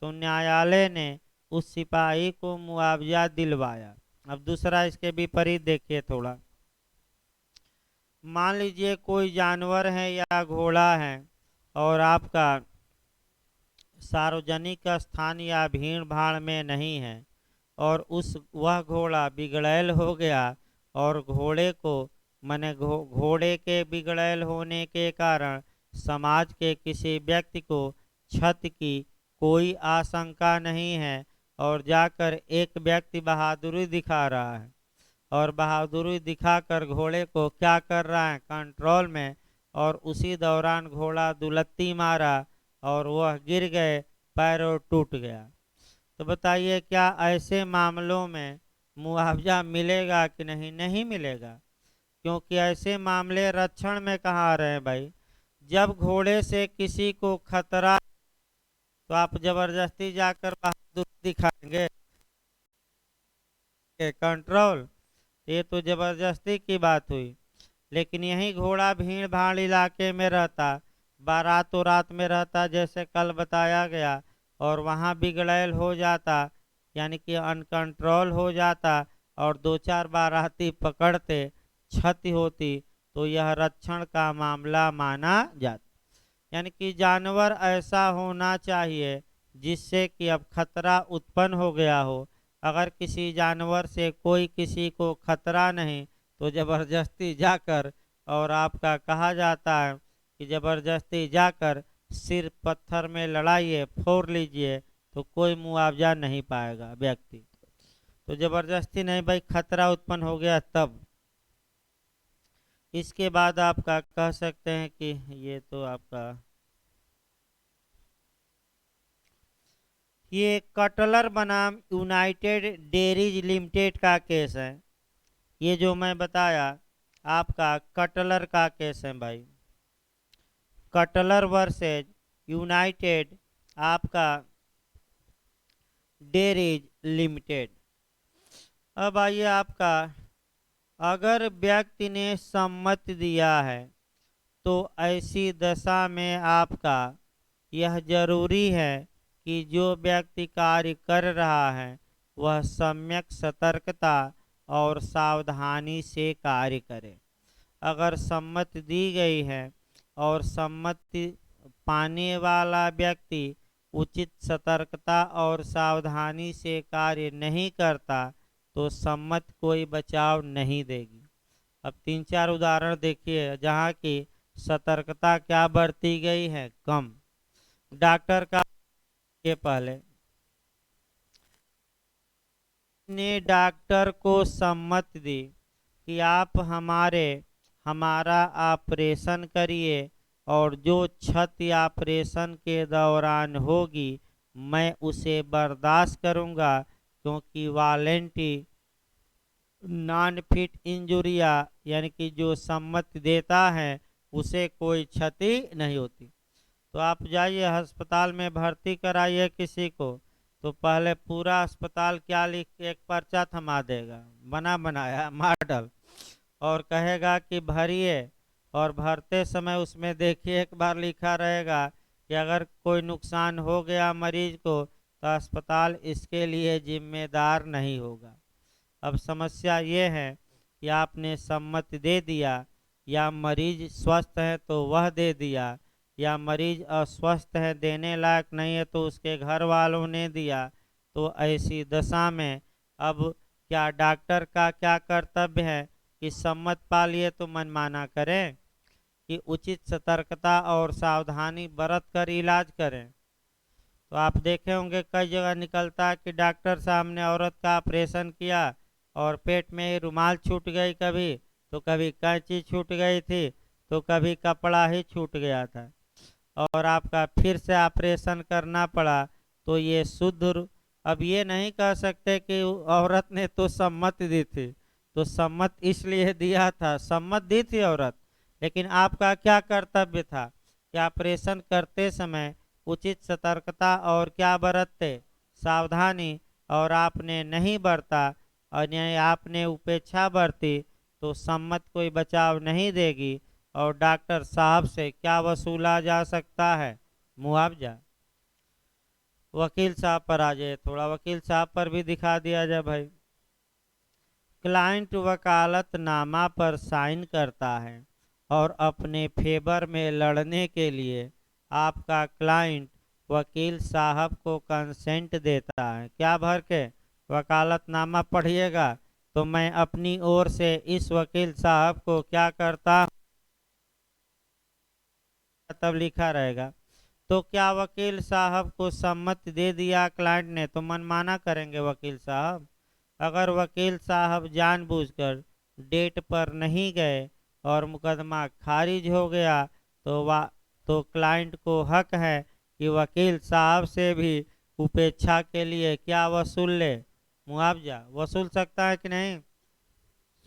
तो न्यायालय ने उस सिपाही को मुआवजा दिलवाया। अब दूसरा इसके विपरीत देखिए थोड़ा। मान लीजिए कोई जानवर है या घोड़ा है और आपका सार्वजनिक स्थान या भीड़ भाड़ में नहीं है, और वह घोड़ा बिगड़ैल हो गया, और घोड़े को माने घोड़े के बिगड़ैल होने के कारण समाज के किसी व्यक्ति को क्षति की कोई आशंका नहीं है, और जाकर एक व्यक्ति बहादुरी दिखा रहा है और बहादुरी दिखाकर घोड़े को क्या कर रहा है? कंट्रोल में। और उसी दौरान घोड़ा दुलत्ती मारा और वह गिर गए, पैर और टूट गया। तो बताइए, क्या ऐसे मामलों में मुआवजा मिलेगा कि नहीं? नहीं मिलेगा। क्योंकि ऐसे मामले रक्षण में कहाँ आ रहे हैं भाई। जब घोड़े से किसी को खतरा तो आप जबरदस्ती जाकर बहादुरी दिखाएंगे, कंट्रोल, ये तो जबरदस्ती की बात हुई। लेकिन यही घोड़ा भीड़ भाड़ इलाके में रहता, बारातों रात में रहता जैसे कल बताया गया, और वहाँ बिगड़ैल हो जाता, यानी कि अनकंट्रोल हो जाता, और दो चार बाराती पकड़ते, क्षति होती, तो यह रक्षण का मामला माना जाता। यानी कि जानवर ऐसा होना चाहिए जिससे कि अब खतरा उत्पन्न हो गया हो। अगर किसी जानवर से कोई किसी को खतरा नहीं तो जबरदस्ती जाकर, और आपका कहा जाता है कि जबरदस्ती जाकर सिर पत्थर में लड़ाइए, फोड़ लीजिए, तो कोई मुआवजा नहीं पाएगा व्यक्ति। तो जबरदस्ती नहीं भाई, खतरा उत्पन्न हो गया तब। इसके बाद आपका कह सकते हैं कि ये तो आपका ये कटलर बनाम यूनाइटेड डेयरीज लिमिटेड का केस है। ये जो मैं बताया आपका कटलर का केस है भाई, कटलर वर्सेज यूनाइटेड आपका डेयरीज लिमिटेड। अब आइए आपका, अगर व्यक्ति ने सम्मति दिया है तो ऐसी दशा में आपका यह जरूरी है कि जो व्यक्ति कार्य कर रहा है वह सम्यक सतर्कता और सावधानी से कार्य करे। अगर सम्मति दी गई है और सम्मति पाने वाला व्यक्ति उचित सतर्कता और सावधानी से कार्य नहीं करता तो सम्मति कोई बचाव नहीं देगी। अब तीन चार उदाहरण देखिए जहाँ की सतर्कता क्या बरती गई है, कम। डॉक्टर का के पहले ने डॉक्टर को सम्मति दी कि आप हमारा ऑपरेशन करिए, और जो क्षति ऑपरेशन के दौरान होगी मैं उसे बर्दाश्त करूंगा, क्योंकि वारंटी नॉन फिट इंजुरिया, यानी कि जो सम्मति देता है उसे कोई क्षति नहीं होती। तो आप जाइए अस्पताल में भर्ती कराइए किसी को, तो पहले पूरा अस्पताल क्या लिख के एक पर्चा थमा देगा, बना बनाया मॉडल, और कहेगा कि भरिए, और भरते समय उसमें देखिए एक बार लिखा रहेगा कि अगर कोई नुकसान हो गया मरीज को तो अस्पताल इसके लिए जिम्मेदार नहीं होगा। अब समस्या ये है कि आपने सम्मति दे दिया, या मरीज स्वस्थ है तो वह दे दिया, या मरीज अस्वस्थ है देने लायक नहीं है तो उसके घर वालों ने दिया। तो ऐसी दशा में अब क्या डॉक्टर का क्या कर्तव्य है कि सम्मत पा लिए तो मनमाना करें, कि उचित सतर्कता और सावधानी बरत कर इलाज करें। तो आप देखे होंगे कई जगह निकलता है कि डॉक्टर साहब ने औरत का ऑपरेशन किया और पेट में रुमाल छूट गई, कभी तो कभी कैंची छूट गई थी, तो कभी कपड़ा ही छूट गया था, और आपका फिर से ऑपरेशन करना पड़ा। तो ये अब ये नहीं कह सकते कि औरत ने तो सम्मति दी थी, तो सम्मति इसलिए दिया था, सम्मति दी थी औरत, लेकिन आपका क्या कर्तव्य था कि ऑपरेशन करते समय उचित सतर्कता और क्या बरतते, सावधानी, और आपने नहीं बरता और आपने उपेक्षा बरती तो सम्मति कोई बचाव नहीं देगी। और डॉक्टर साहब से क्या वसूला जा सकता है, मुआवजा। वकील साहब पर आ जाए, थोड़ा वकील साहब पर भी दिखा दिया जाए भाई। क्लाइंट वकालतनामा पर साइन करता है और अपने फेवर में लड़ने के लिए आपका क्लाइंट वकील साहब को कंसेंट देता है। क्या भर के वकालतनामा पढ़िएगा, तो मैं अपनी ओर से इस वकील साहब को क्या करता तब लिखा रहेगा। तो क्या वकील साहब को सम्मति दे दिया क्लाइंट ने तो मनमाना करेंगे वकील साहब। अगर वकील साहब जानबूझकर डेट पर नहीं गए और मुकदमा खारिज हो गया तो क्लाइंट को हक है कि वकील साहब से भी उपेक्षा के लिए क्या वसूल ले, मुआवजा वसूल सकता है कि नहीं।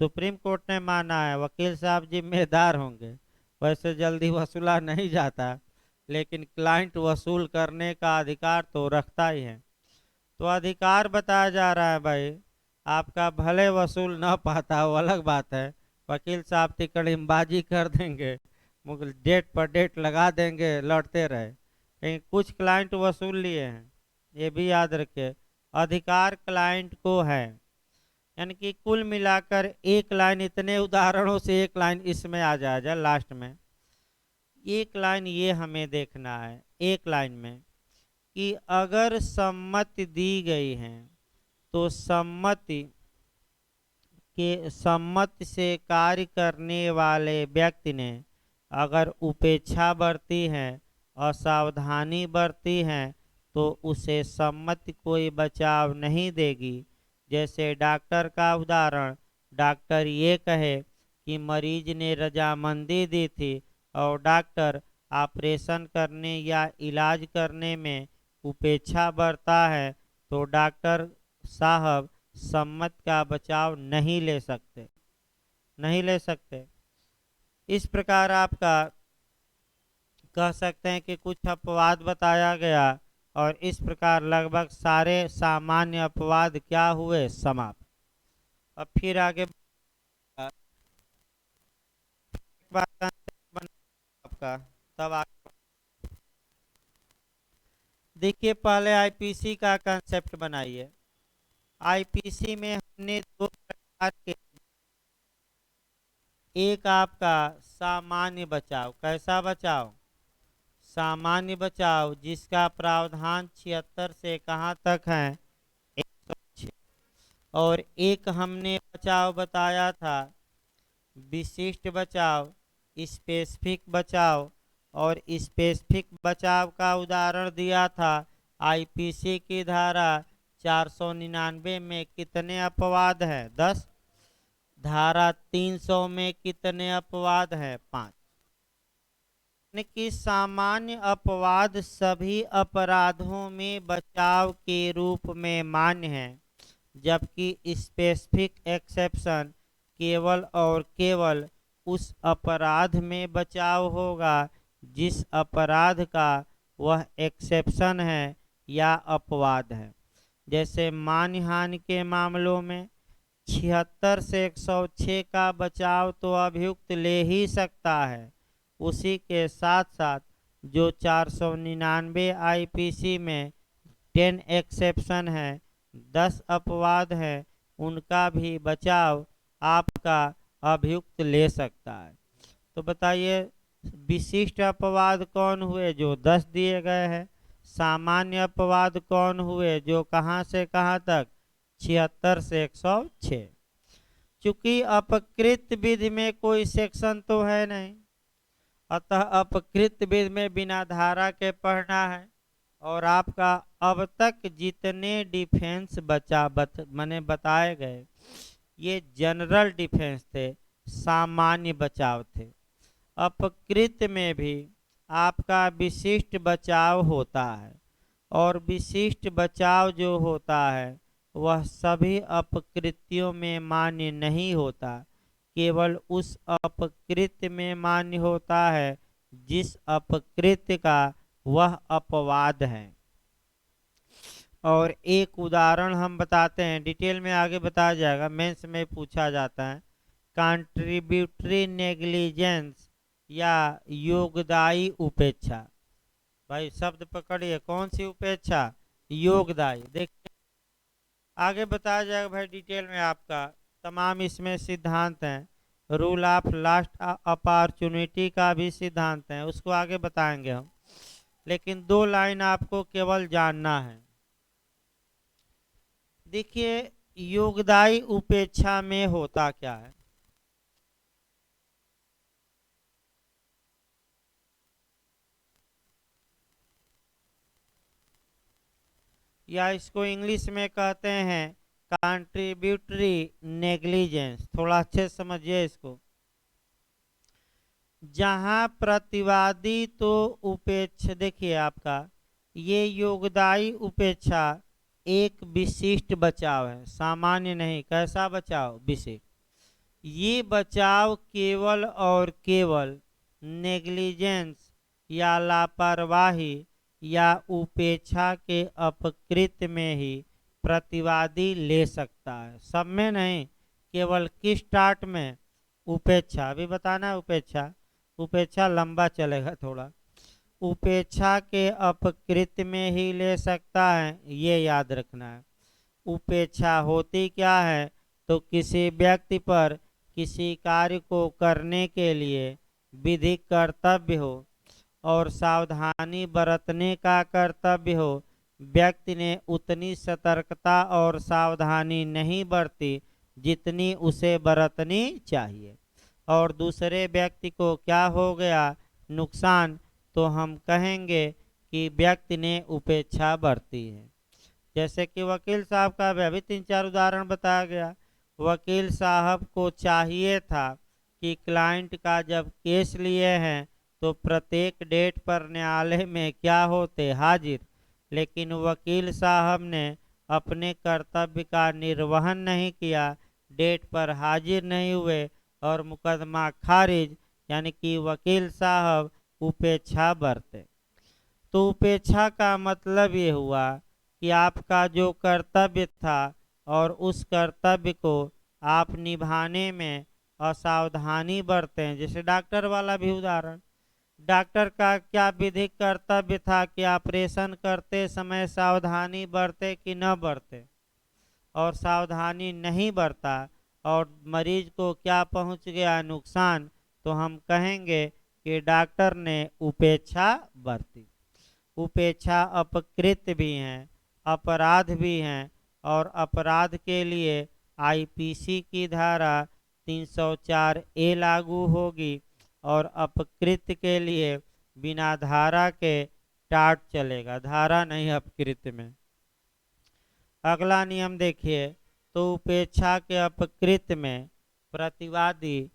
सुप्रीम कोर्ट ने माना है, वकील साहब जिम्मेदार होंगे। वैसे जल्दी वसूला नहीं जाता, लेकिन क्लाइंट वसूल करने का अधिकार तो रखता ही है। तो अधिकार बताया जा रहा है भाई, आपका भले वसूल न पाता वो अलग बात है, वकील साहब तिकड़मबाजी कर देंगे, डेट पर डेट लगा देंगे, लड़ते रहे। लेकिन कुछ क्लाइंट वसूल लिए हैं, ये भी याद रखे। अधिकार क्लाइंट को है, यानी कि कुल मिलाकर एक लाइन, इतने उदाहरणों से एक लाइन इसमें आ जाएगा लास्ट में। एक लाइन ये हमें देखना है एक लाइन में कि अगर सम्मति दी गई है तो सम्मति से कार्य करने वाले व्यक्ति ने अगर उपेक्षा बरती है, असावधानी बरती है, तो उसे सम्मति कोई बचाव नहीं देगी। जैसे डॉक्टर का उदाहरण, डॉक्टर ये कहे कि मरीज ने रजामंदी दी थी और डॉक्टर ऑपरेशन करने या इलाज करने में उपेक्षा बरता है, तो डॉक्टर साहब सम्मति का बचाव नहीं ले सकते। इस प्रकार आपका कह सकते हैं कि कुछ अपवाद बताया गया, और इस प्रकार लगभग सारे सामान्य अपवाद क्या हुए, समाप्त। अब फिर आगे आपका तब देखिए, पहले आईपीसी का कंसेप्ट बनाइए। आईपीसी में हमने दो प्रकार के, एक आपका सामान्य बचाव। कैसा बचाव? सामान्य बचाव, जिसका प्रावधान 76 से कहाँ तक है, 106। और एक हमने बचाव बताया था विशिष्ट बचाव, स्पेसिफिक बचाव। और स्पेसिफिक बचाव का उदाहरण दिया था आईपीसी की धारा 499 में कितने अपवाद हैं, 10। धारा 300 में कितने अपवाद हैं, 5। कि सामान्य अपवाद सभी अपराधों में बचाव के रूप में मान्य है, जबकि स्पेसिफिक एक्सेप्शन केवल और केवल उस अपराध में बचाव होगा जिस अपराध का वह एक्सेप्शन है या अपवाद है। जैसे मानहानि के मामलों में 76 से 106 का बचाव तो अभियुक्त ले ही सकता है। उसी के साथ साथ जो 499 आईपीसी में 10 एक्सेप्शन है, 10 अपवाद है, उनका भी बचाव आपका अभियुक्त ले सकता है। तो बताइए, विशिष्ट अपवाद कौन हुए, जो 10 दिए गए हैं। सामान्य अपवाद कौन हुए, जो कहाँ से कहाँ तक, 76 से 106। चूंकि अपकृत विधि में कोई सेक्शन तो है नहीं, अतः अपकृत विधि में बिना धारा के पढ़ना है। और आपका अब तक जितने डिफेंस मैंने बताए गए, ये जनरल डिफेंस थे, सामान्य बचाव थे। अपकृत में भी आपका विशिष्ट बचाव होता है, और विशिष्ट बचाव जो होता है वह सभी अपकृत्यों में मान्य नहीं होता, केवल उस अपकृत्य में मान्य होता है जिस अपकृत्य का वह अपवाद है। और एक उदाहरण हम बताते हैं, डिटेल में आगे बताया जाएगा, मेंस में पूछा जाता है। कंट्रीब्यूटरी नेग्लिजेंस या योगदायी उपेक्षा। भाई शब्द पकड़िए, कौन सी उपेक्षा, योगदायी। देखिए आगे बताया जाएगा भाई डिटेल में, आपका तमाम इसमें सिद्धांत हैं। रूल ऑफ लास्ट अपॉर्चुनिटी का भी सिद्धांत है, उसको आगे बताएंगे हम। लेकिन 2 लाइन आपको केवल जानना है। देखिए, योगदायी उपेक्षा में होता क्या है। या इसको इंग्लिश में कहते हैं कंट्रीब्यूटरी नेग्लिजेंस। थोड़ा अच्छे से समझिए इसको। जहां प्रतिवादी तो उपेक्षा, देखिए आपका ये योगदायी उपेक्षा एक विशिष्ट बचाव है, सामान्य नहीं। कैसा बचाव, विशिष्ट। ये बचाव केवल और केवल नेग्लिजेंस या लापरवाही या उपेक्षा के अपकृत्य में ही प्रतिवादी ले सकता है, सब में नहीं, केवल किस टाट में, उपेक्षा, अभी बताना है उपेक्षा, उपेक्षा लंबा चलेगा थोड़ा, उपेक्षा के अपकृत्य में ही ले सकता है, ये याद रखना है। उपेक्षा होती क्या है, तो किसी व्यक्ति पर किसी कार्य को करने के लिए विधिक कर्तव्य हो और सावधानी बरतने का कर्तव्य हो, व्यक्ति ने उतनी सतर्कता और सावधानी नहीं बरती जितनी उसे बरतनी चाहिए, और दूसरे व्यक्ति को क्या हो गया, नुकसान, तो हम कहेंगे कि व्यक्ति ने उपेक्षा बरती है। जैसे कि वकील साहब का भी अभी 3-4 उदाहरण बताया गया। वकील साहब को चाहिए था कि क्लाइंट का जब केस लिए हैं तो प्रत्येक डेट पर न्यायालय में क्या होते, हाजिर, लेकिन वकील साहब ने अपने कर्तव्य का निर्वहन नहीं किया, डेट पर हाजिर नहीं हुए और मुकदमा खारिज, यानी कि वकील साहब उपेक्षा बरते। तो उपेक्षा का मतलब ये हुआ कि आपका जो कर्तव्य था और उस कर्तव्य को आप निभाने में असावधानी बरते हैं। जैसे डॉक्टर वाला भी उदाहरण, डॉक्टर का क्या विधिक कर्तव्य था कि ऑपरेशन करते समय सावधानी बरते कि न बरते, और सावधानी नहीं बरता और मरीज को क्या पहुंच गया, नुकसान, तो हम कहेंगे कि डॉक्टर ने उपेक्षा बरती। उपेक्षा अपकृत्य भी हैं, अपराध भी हैं, और अपराध के लिए आईपीसी की धारा 304 ए लागू होगी और अपकृत्य के लिए बिना धारा के टाट चलेगा, धारा नहीं अपकृत्य में। अगला नियम देखिए, तो उपेक्षा के अपकृत्य में प्रतिवादी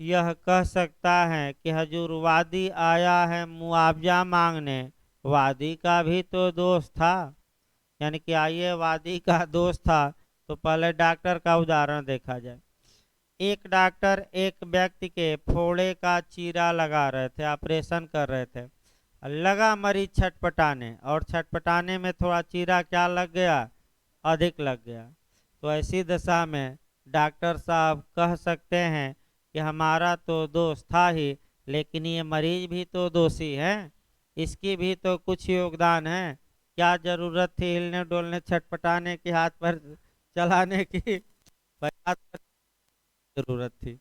यह कह सकता है कि हजूर वादी आया है मुआवजा मांगने, वादी का भी तो दोष था, यानी कि आइए वादी का दोष था, तो पहले डॉक्टर का उदाहरण देखा जाए। एक डॉक्टर एक व्यक्ति के फोड़े का चीरा लगा रहे थे, ऑपरेशन कर रहे थे, लगा मरीज छटपटाने, और छटपटाने में थोड़ा चीरा क्या लग गया, अधिक लग गया। तो ऐसी दशा में डॉक्टर साहब कह सकते हैं कि हमारा तो दोष था ही, लेकिन ये मरीज भी तो दोषी है, इसकी भी तो कुछ योगदान है, क्या जरूरत थी हिलने डोलने छटपटाने की, हाथ पर चलाने की, हाथ पर जरूरत थी।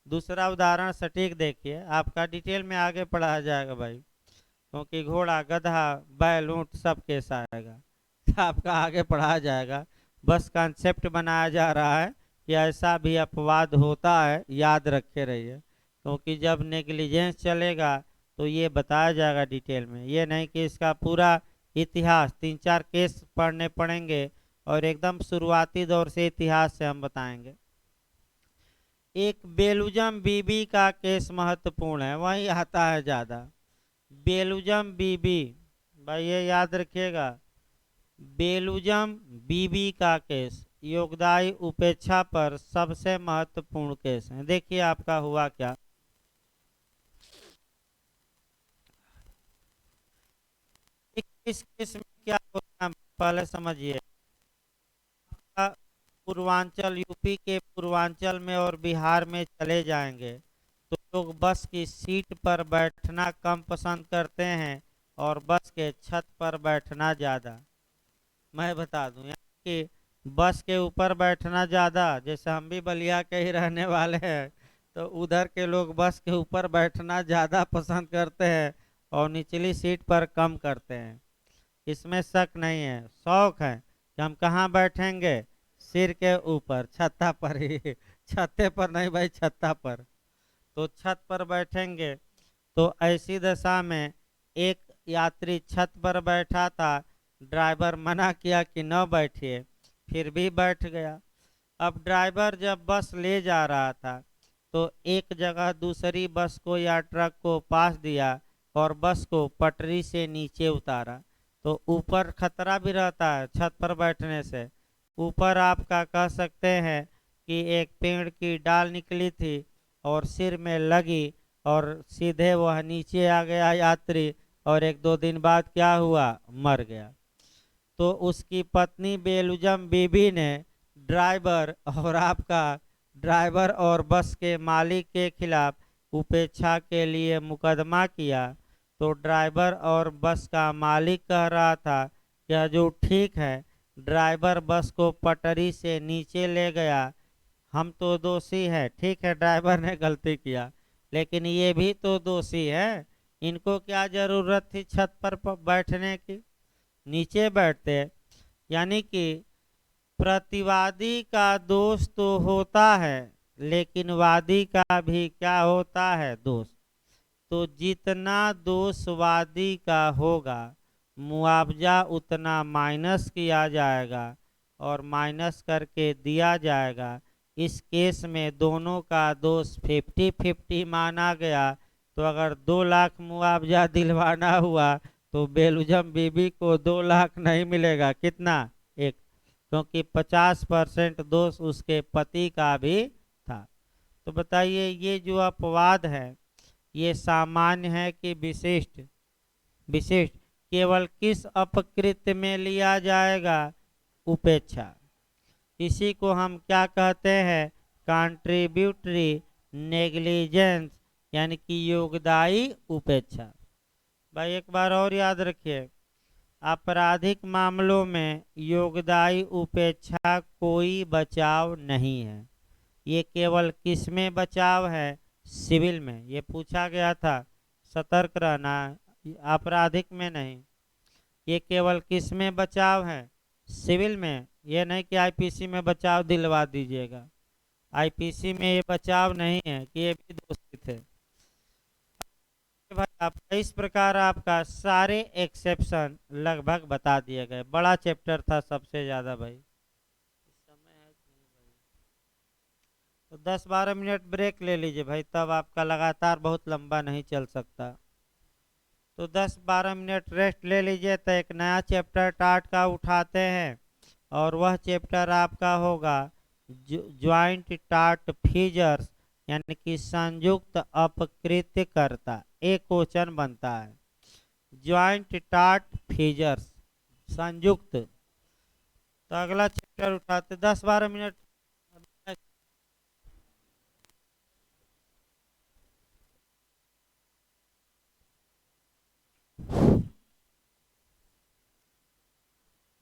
दूसरा उदाहरण सटीक देखिए, आपका डिटेल में आगे पढ़ाया जाएगा भाई, क्योंकि घोड़ा गधा बैल ऊंट सब केस आएगा, तो आपका आगे पढ़ाया जाएगा, बस कॉन्सेप्ट बनाया जा रहा है कि ऐसा भी अपवाद होता है, याद रखे रहिए, क्योंकि जब नेग्लिजेंस चलेगा तो ये बताया जाएगा डिटेल में, ये नहीं कि इसका पूरा इतिहास 3-4 केस पढ़ने पड़ेंगे और एकदम शुरुआती दौर से इतिहास से हम बताएंगे। एक बेलुजम बीबी का केस महत्वपूर्ण है, वही आता है ज़्यादा, बेलुजम बीबी, भाई ये याद रखिएगा, बेलुजम बीबी का केस योगदायी उपेक्षा पर सबसे महत्वपूर्ण केस है। देखिए आपका हुआ क्या, इस केस में क्या होता है पहले समझिए। पूर्वांचल, यूपी के पूर्वांचल में और बिहार में चले जाएंगे तो लोग बस की सीट पर बैठना कम पसंद करते हैं और बस के छत पर बैठना ज़्यादा। मैं बता दूं कि बस के ऊपर बैठना ज़्यादा, जैसे हम भी बलिया के ही रहने वाले हैं, तो उधर के लोग बस के ऊपर बैठना ज़्यादा पसंद करते हैं और निचली सीट पर कम करते हैं, इसमें शक नहीं है, शौक है कि हम कहाँ बैठेंगे, सिर के ऊपर, छत्ता पर ही, छत्ते पर नहीं भाई, छत्ता पर, तो छत पर बैठेंगे। तो ऐसी दशा में एक यात्री छत पर बैठा था, ड्राइवर मना किया कि न बैठिए, फिर भी बैठ गया। अब ड्राइवर जब बस ले जा रहा था तो एक जगह दूसरी बस को या ट्रक को पास दिया और बस को पटरी से नीचे उतारा, तो ऊपर खतरा भी रहता है छत पर बैठने से, ऊपर आपका कह सकते हैं कि एक पेड़ की डाल निकली थी और सिर में लगी और सीधे वह नीचे आ गया यात्री, और 1-2 दिन बाद क्या हुआ, मर गया। तो उसकी पत्नी बेलुजम बीबी ने ड्राइवर और बस के मालिक के खिलाफ उपेक्षा के लिए मुकदमा किया। तो ड्राइवर और बस का मालिक कह रहा था कि हजूर ठीक है, ड्राइवर बस को पटरी से नीचे ले गया, हम तो दोषी है, ठीक है ड्राइवर ने गलती किया, लेकिन ये भी तो दोषी है, इनको क्या जरूरत थी छत पर बैठने की, नीचे बैठते। यानी कि प्रतिवादी का दोष तो होता है, लेकिन वादी का भी क्या होता है, दोष। तो जितना दोष वादी का होगा, मुआवजा उतना माइनस किया जाएगा और माइनस करके दिया जाएगा। इस केस में दोनों का दोष 50-50 माना गया। तो अगर 2 लाख मुआवजा दिलवाना हुआ तो बेलुजम बीबी को 2 लाख नहीं मिलेगा, कितना, 1, क्योंकि 50% दोष उसके पति का भी था। तो बताइए ये जो अपवाद है ये सामान्य है कि विशिष्ट? विशिष्ट केवल किस अपकृत्य में लिया जाएगा, उपेक्षा। इसी को हम क्या कहते हैं, कंट्रीब्यूटरी नेग्लिजेंस, यानी कि योगदायी उपेक्षा। भाई एक बार और याद रखिए, आपराधिक मामलों में योगदायी उपेक्षा कोई बचाव नहीं है। ये केवल किस में बचाव है, सिविल में। ये पूछा गया था, सतर्क रहना, आपराधिक में नहीं। ये केवल किस में बचाव है, सिविल में। ये नहीं कि आईपीसी में बचाव दिलवा दीजिएगा, आईपीसी में ये बचाव नहीं है कि ये भी दोषी थे। भाई आपका इस प्रकार आपका सारे एक्सेप्शन लगभग बता दिए गए। बड़ा चैप्टर था सबसे ज्यादा भाई। समय है कि नहीं भाई? तो 10-12 मिनट ब्रेक ले लीजिए भाई, तब आपका लगातार बहुत लंबा नहीं चल सकता। तो 10-12 मिनट रेस्ट ले लीजिए, तो एक नया चैप्टर टाट का उठाते हैं, और वह चैप्टर आपका होगा ज्वाइंट टाट फीचर्स, यानी कि संयुक्त अपकृत्यकर्ता। एक क्वेश्चन बनता है ज्वाइंट टाट फीचर्स, संयुक्त। तो अगला चैप्टर उठाते, 10-12 मिनट।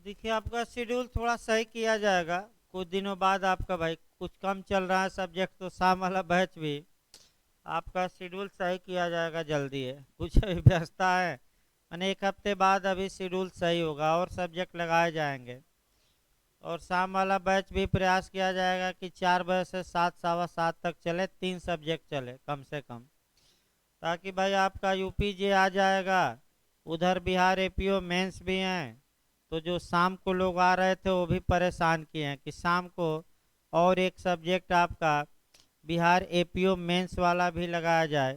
देखिए आपका शेड्यूल थोड़ा सही किया जाएगा कुछ दिनों बाद। आपका भाई कुछ कम चल रहा है सब्जेक्ट, तो शाम वाला बैच भी आपका शेड्यूल सही किया जाएगा जल्दी है। कुछ अभी व्यवस्था है, मैंने 1 हफ्ते बाद अभी शेड्यूल सही होगा और सब्जेक्ट लगाए जाएंगे। और शाम वाला बैच भी प्रयास किया जाएगा कि 4 बजे से 7, 7:15 तक चले, 3 सब्जेक्ट चले कम से कम, ताकि भाई आपका यूपीजे आ जाएगा, उधर बिहार एपीओ मेंस भी हैं। तो जो शाम को लोग आ रहे थे वो भी परेशान किए हैं कि शाम को और एक सब्जेक्ट आपका बिहार एपीओ मेंस वाला भी लगाया जाए,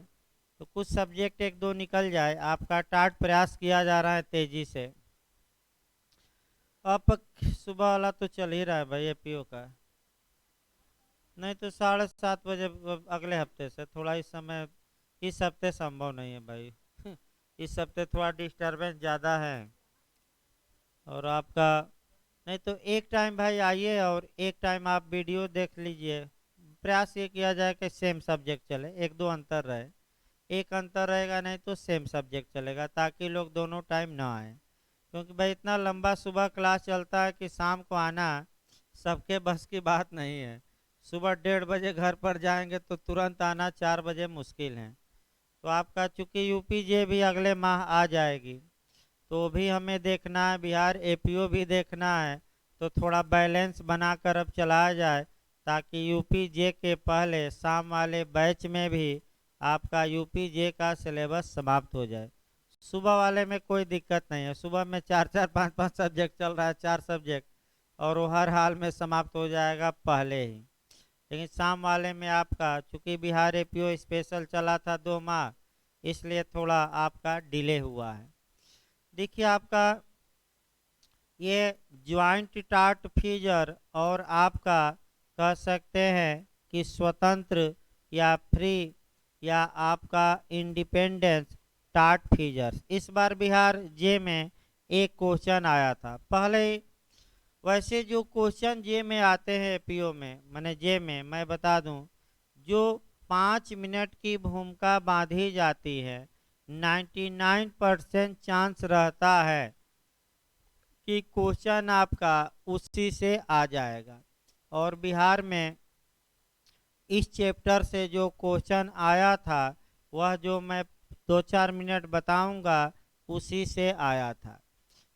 तो कुछ सब्जेक्ट 1-2 निकल जाए। आपका टाट प्रयास किया जा रहा है तेजी से। अब सुबह वाला तो चल ही रहा है भाई एपीओ का, नहीं तो 7:30 बजे अगले हफ्ते से। थोड़ा इस समय, इस हफ्ते संभव नहीं है भाई इस हफ्ते थोड़ा डिस्टरबेंस ज़्यादा है। और आपका नहीं तो एक टाइम भाई आइए और एक टाइम आप वीडियो देख लीजिए। प्रयास ये किया जाए कि सेम सब्जेक्ट चले, 1-2 अंतर रहे। एक अंतर रहेगा नहीं तो सेम सब्जेक्ट चलेगा, ताकि लोग दोनों टाइम ना आए। क्योंकि भाई इतना लंबा सुबह क्लास चलता है कि शाम को आना सबके बस की बात नहीं है। सुबह 1:30 बजे घर पर जाएंगे तो तुरंत आना 4 बजे मुश्किल है। तो आपका चूंकि यूपीजे भी अगले माह आ जाएगी, तो भी हमें देखना है, बिहार एपीओ भी देखना है। तो थोड़ा बैलेंस बनाकर अब चलाया जाए, ताकि यूपीजे के पहले शाम वाले बैच में भी आपका यूपीजे का सिलेबस समाप्त हो जाए। सुबह वाले में कोई दिक्कत नहीं है, सुबह में 4-4, 5-5 सब्जेक्ट चल रहा है, 4 सब्जेक्ट, और वो हर हाल में समाप्त हो जाएगा पहले ही। लेकिन शाम वाले में आपका चूंकि बिहार एपीओ स्पेशल चला था 2 माह, इसलिए थोड़ा आपका डिले हुआ है। देखिए आपका ये ज्वाइंट टाट फीचर और आपका कह सकते हैं कि स्वतंत्र या फ्री या आपका इंडिपेंडेंस टाट फीचर्स। इस बार बिहार जे में एक क्वेश्चन आया था। पहले वैसे जो क्वेश्चन जे में आते हैं पीओ में माने जे में, मैं बता दूं, जो 5 मिनट की भूमिका बांधी जाती है 99% चांस रहता है कि क्वेश्चन आपका उसी से आ जाएगा। और बिहार में इस चैप्टर से जो क्वेश्चन आया था वह जो मैं 2-4 मिनट बताऊंगा उसी से आया था।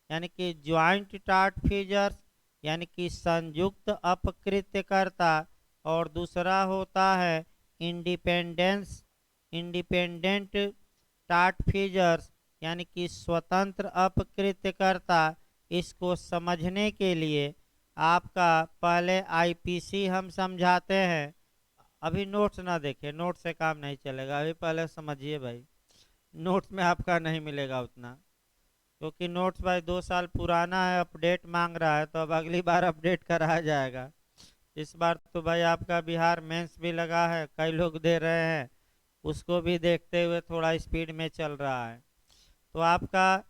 यानी कि ज्वाइंट टाट फीचर्स यानी कि संयुक्त अपकृत्यकर्ता, और दूसरा होता है इंडिपेंडेंस इंडिपेंडेंट टाट फीचर्स यानी कि स्वतंत्र अपकृत्यकर्ता। इसको समझने के लिए आपका पहले आईपीसी हम समझाते हैं। अभी नोट्स ना देखें, नोट से काम नहीं चलेगा, अभी पहले समझिए भाई, नोट्स में आपका नहीं मिलेगा उतना, क्योंकि नोट्स भाई 2 साल पुराना है, अपडेट मांग रहा है, तो अब अगली बार अपडेट कराया जाएगा। इस बार तो भाई आपका बिहार मेंस भी लगा है, कई लोग दे रहे हैं, उसको भी देखते हुए थोड़ा स्पीड में चल रहा है। तो आपका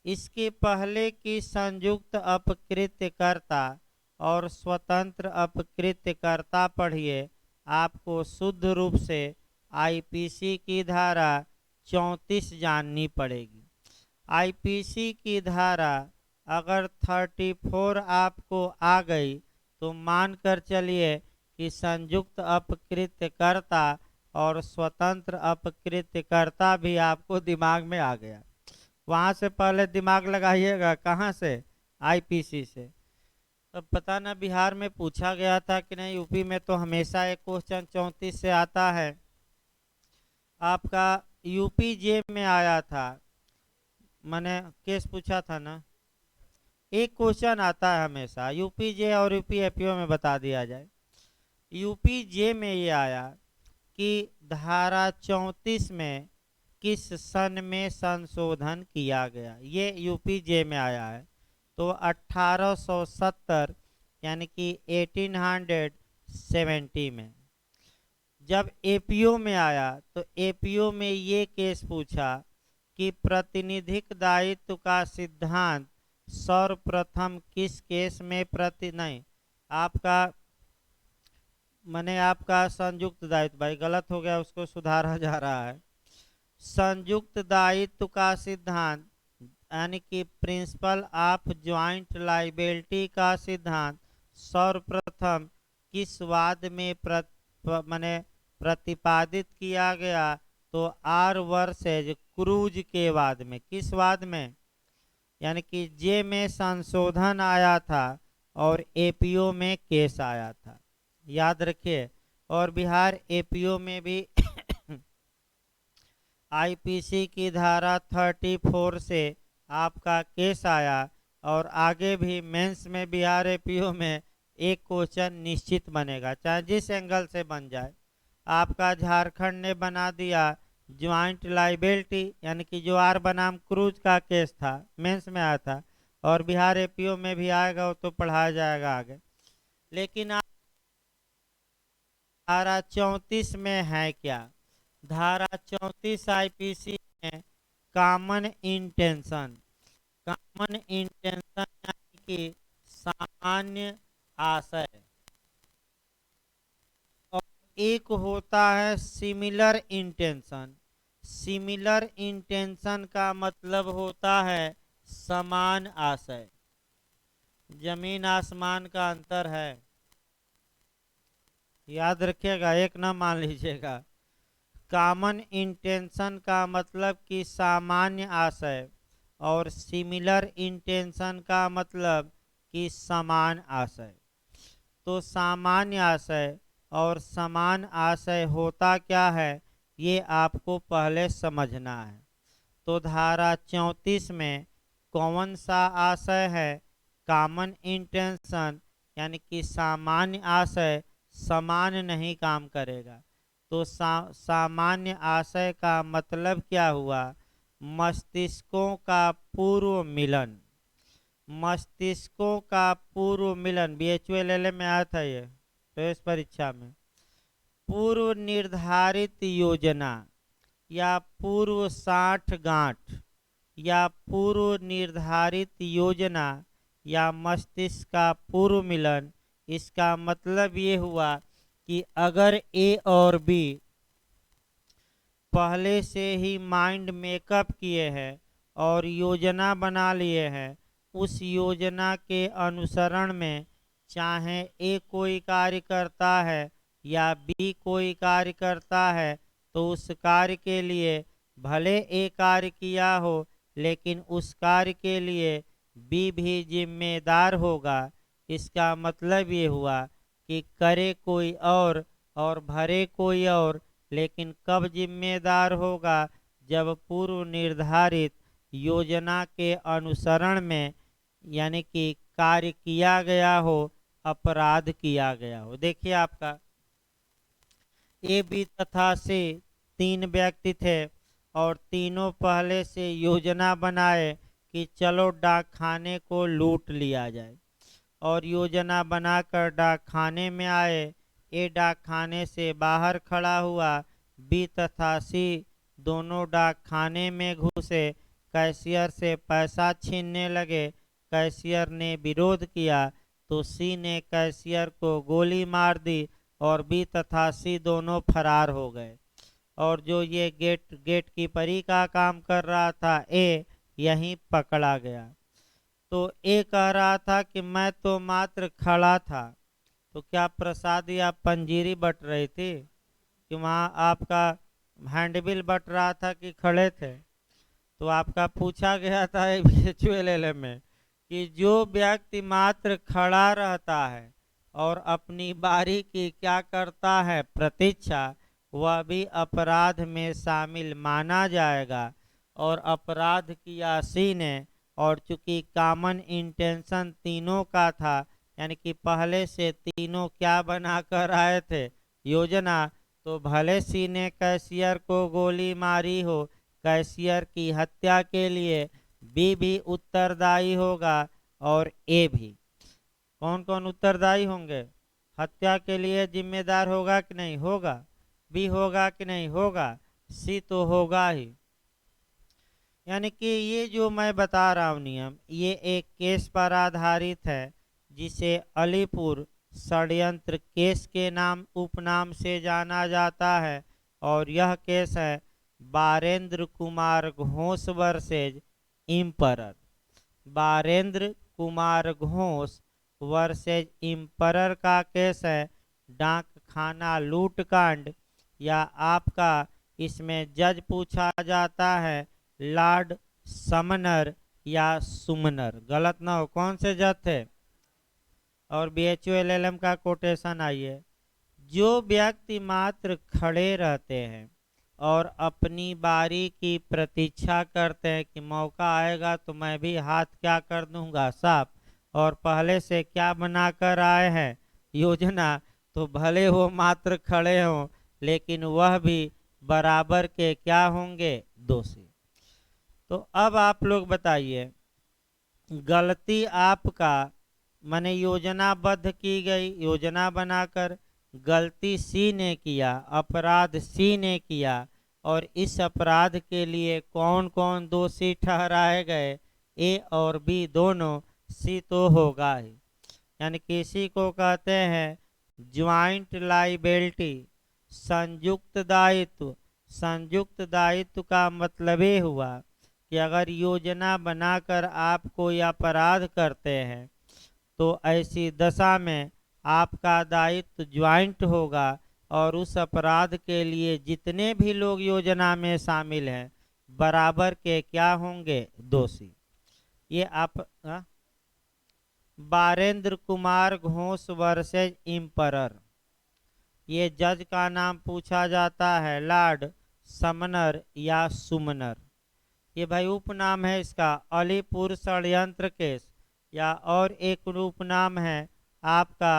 इसके पहले की संयुक्त अपकृत्यकर्ता और स्वतंत्र अपकृत्यकर्ता पढ़िए, आपको शुद्ध रूप से आईपीसी की धारा 34 जाननी पड़ेगी। आईपीसी की धारा अगर 34 आपको आ गई तो मानकर चलिए कि संयुक्त अपकृत्यकर्ता और स्वतंत्र अपकृत्यकर्ता भी आपको दिमाग में आ गया। वहां से पहले दिमाग लगाइएगा, कहाँ से? आईपीसी से। तो पता ना बिहार में पूछा गया था कि नहीं, यूपी में तो हमेशा एक क्वेश्चन 34 से आता है। आपका यूपी जे में आया था, मैंने केस पूछा था ना, एक क्वेश्चन आता है हमेशा यूपी जे और यूपी एपीओ में, बता दिया जाए। यूपी जे में ये आया कि धारा 34 में किस सन में संशोधन किया गया, ये यूपी जे में आया है। तो 1870 यानी कि 1870 में। जब एपीओ में आया तो एपीओ में ये केस पूछा कि प्रतिनिधिक दायित्व का सिद्धांत सर्वप्रथम किस केस में नहीं, आपका मैंने आपका संयुक्त दायित्व, भाई गलत हो गया, उसको सुधारा जा रहा है। संयुक्त दायित्व का सिद्धांत यानी कि प्रिंसिपल ऑफ ज्वाइंट लाइबिलिटी का सिद्धांत सर्वप्रथम किस वाद में माने प्रतिपादित किया गया? तो आर वर्सेज क्रूज के वाद में। किस वाद में? यानी कि जे में संशोधन आया था और एपीओ में केस आया था, याद रखिए। और बिहार एपीओ में भी आईपीसी की धारा 34 से आपका केस आया, और आगे भी मेंस में बिहार एपीओ में एक क्वेश्चन निश्चित बनेगा, चाहे जिस एंगल से बन जाए। आपका झारखंड ने बना दिया ज्वाइंट लाइबिलिटी, यानी कि जो आर बनाम क्रूज का केस था, मेंस में आया था, और बिहार एपीओ में भी आएगा, वो तो पढ़ाया जाएगा आगे। लेकिन धारा 34 में है क्या? धारा 34 आईपीसी में कॉमन इंटेंशन, कॉमन इंटेंशन यानी कि सामान्य आशय, और एक होता है सिमिलर इंटेंशन। सिमिलर इंटेंशन का मतलब होता है समान आशय, जमीन आसमान का अंतर है, याद रखिएगा, एक ना मान लीजिएगा। कॉमन इंटेंशन का मतलब कि सामान्य आशय, और सिमिलर इंटेंशन का मतलब कि समान आशय। तो सामान्य आशय और समान आशय होता क्या है, ये आपको पहले समझना है। तो धारा 34 में कौन सा आशय है? कॉमन इंटेंशन, यानी कि सामान्य आशय समान नहीं काम करेगा। तो सामान्य आशय का मतलब क्या हुआ? मस्तिष्कों का पूर्व मिलन, मस्तिष्कों का पूर्व मिलन, बीएचयूएलएलए में आया था ये, प्रवेश परीक्षा में। पूर्व निर्धारित योजना या पूर्व साठगांठ या पूर्व निर्धारित योजना या मस्तिष्क का पूर्व मिलन, इसका मतलब ये हुआ कि अगर ए और बी पहले से ही माइंड मेकअप किए हैं और योजना बना लिए हैं, उस योजना के अनुसरण में चाहे ए कोई कार्य करता है या बी कोई कार्य करता है, तो उस कार्य के लिए भले ए कार्य किया हो, लेकिन उस कार्य के लिए बी भी जिम्मेदार होगा। इसका मतलब ये हुआ कि करे कोई और भरे कोई और, लेकिन कब जिम्मेदार होगा? जब पूर्व निर्धारित योजना के अनुसरण में यानी कि कार्य किया गया हो, अपराध किया गया हो। देखिए आपका ए बी तथा सी तीन व्यक्ति थे और तीनों पहले से योजना बनाए कि चलो डाक खाने को लूट लिया जाए, और योजना बनाकर डाक खाने में आए। ए डाक खाने से बाहर खड़ा हुआ, बी तथा सी दोनों डाक खाने में घुसे, कैशियर से पैसा छीनने लगे। कैशियर ने विरोध किया तो सी ने कैशियर को गोली मार दी और बी तथा सी दोनों फरार हो गए। और जो ये गेट कीपरी का काम कर रहा था ए, यहीं पकड़ा गया। तो ए कह रहा था कि मैं तो मात्र खड़ा था। तो क्या प्रसाद या पंजीरी बट रही थी कि वहाँ आपका हैंडबिल बट रहा था कि खड़े थे? तो आपका पूछा गया था BHULL में कि जो व्यक्ति मात्र खड़ा रहता है और अपनी बारी की क्या करता है, प्रतीक्षा, वह भी अपराध में शामिल माना जाएगा। और अपराध किया सी ने, और चूंकि कॉमन इंटेंशन तीनों का था, यानी कि पहले से तीनों क्या बना कर आए थे, योजना, तो भले सी ने कैशियर को गोली मारी हो, कैशियर की हत्या के लिए बी भी उत्तरदायी होगा और ए भी। कौन कौन उत्तरदायी होंगे? हत्या के लिए जिम्मेदार होगा कि नहीं होगा? बी होगा कि नहीं होगा? सी तो होगा ही। यानी कि ये जो मैं बता रहा हूँ नियम, ये एक केस पर आधारित है जिसे अलीपुर षड्यंत्र केस के नाम उपनाम से जाना जाता है। और यह केस है बारेंद्र कुमार घोष वर्सेज इम्परर। बारेंद्र कुमार घोष वर्सेज इम्परर का केस है। डाक खाना लूटकांड, या आपका इसमें जज पूछा जाता है लॉर्ड समनर या सुमनर। गलत ना हो, कौन से जज थे? और BHULLM का कोटेशन आइए। जो व्यक्ति मात्र खड़े रहते हैं और अपनी बारी की प्रतीक्षा करते हैं कि मौका आएगा तो मैं भी हाथ क्या कर दूंगा साफ, और पहले से क्या बनाकर आए हैं, योजना, तो भले वो मात्र खड़े हों, लेकिन वह भी बराबर के क्या होंगे, दोषी। तो अब आप लोग बताइए, गलती आपका माने योजनाबद्ध की गई, योजना बनाकर गलती सी ने किया, अपराध सी ने किया, और इस अपराध के लिए कौन कौन दोषी ठहराए गए? ए और बी दोनों। सी तो होगा ही। यानी कि इसी को कहते हैं ज्वाइंट लाइबिलिटी, संयुक्त दायित्व। संयुक्त दायित्व का मतलब ये हुआ कि अगर योजना बनाकर आप कोई अपराध करते हैं तो ऐसी दशा में आपका दायित्व ज्वाइंट होगा, और उस अपराध के लिए जितने भी लोग योजना में शामिल हैं बराबर के क्या होंगे, दोषी। ये आप बारेंद्र कुमार घोष वर्सेज इम्परर, ये जज का नाम पूछा जाता है लॉर्ड समनर या सुमनर। ये भाई उपनाम है इसका अलीपुर षड्यंत्र केस, या और एक उपनाम है आपका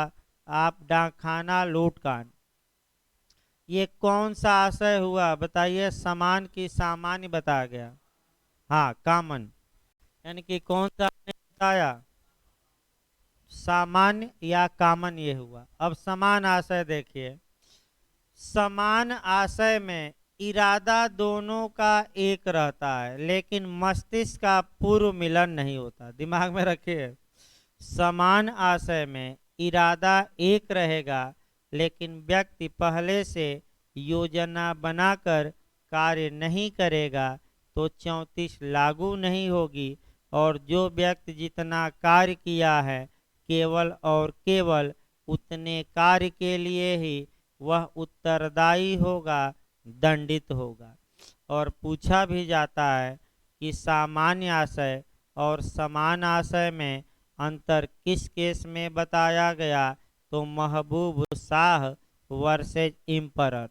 आप डाकखाना लूटकांड। ये कौन सा आशय हुआ बताइए? समान की सामान्य बताया गया। हाँ, कॉमन, यानी कि कौन सा आपने बताया? सामान्य या कॉमन ये हुआ। अब समान आशय देखिए, समान आशय में इरादा दोनों का एक रहता है लेकिन मस्तिष्क का पूर्व मिलन नहीं होता। दिमाग में रखिए, समान आशय में इरादा एक रहेगा लेकिन व्यक्ति पहले से योजना बनाकर कार्य नहीं करेगा तो 34 लागू नहीं होगी। और जो व्यक्ति जितना कार्य किया है केवल और केवल उतने कार्य के लिए ही वह उत्तरदायी होगा, दंडित होगा। और पूछा भी जाता है कि सामान्य आशय और समान आशय में अंतर किस केस में बताया गया, तो महबूब शाह वर्सेज इम्परर।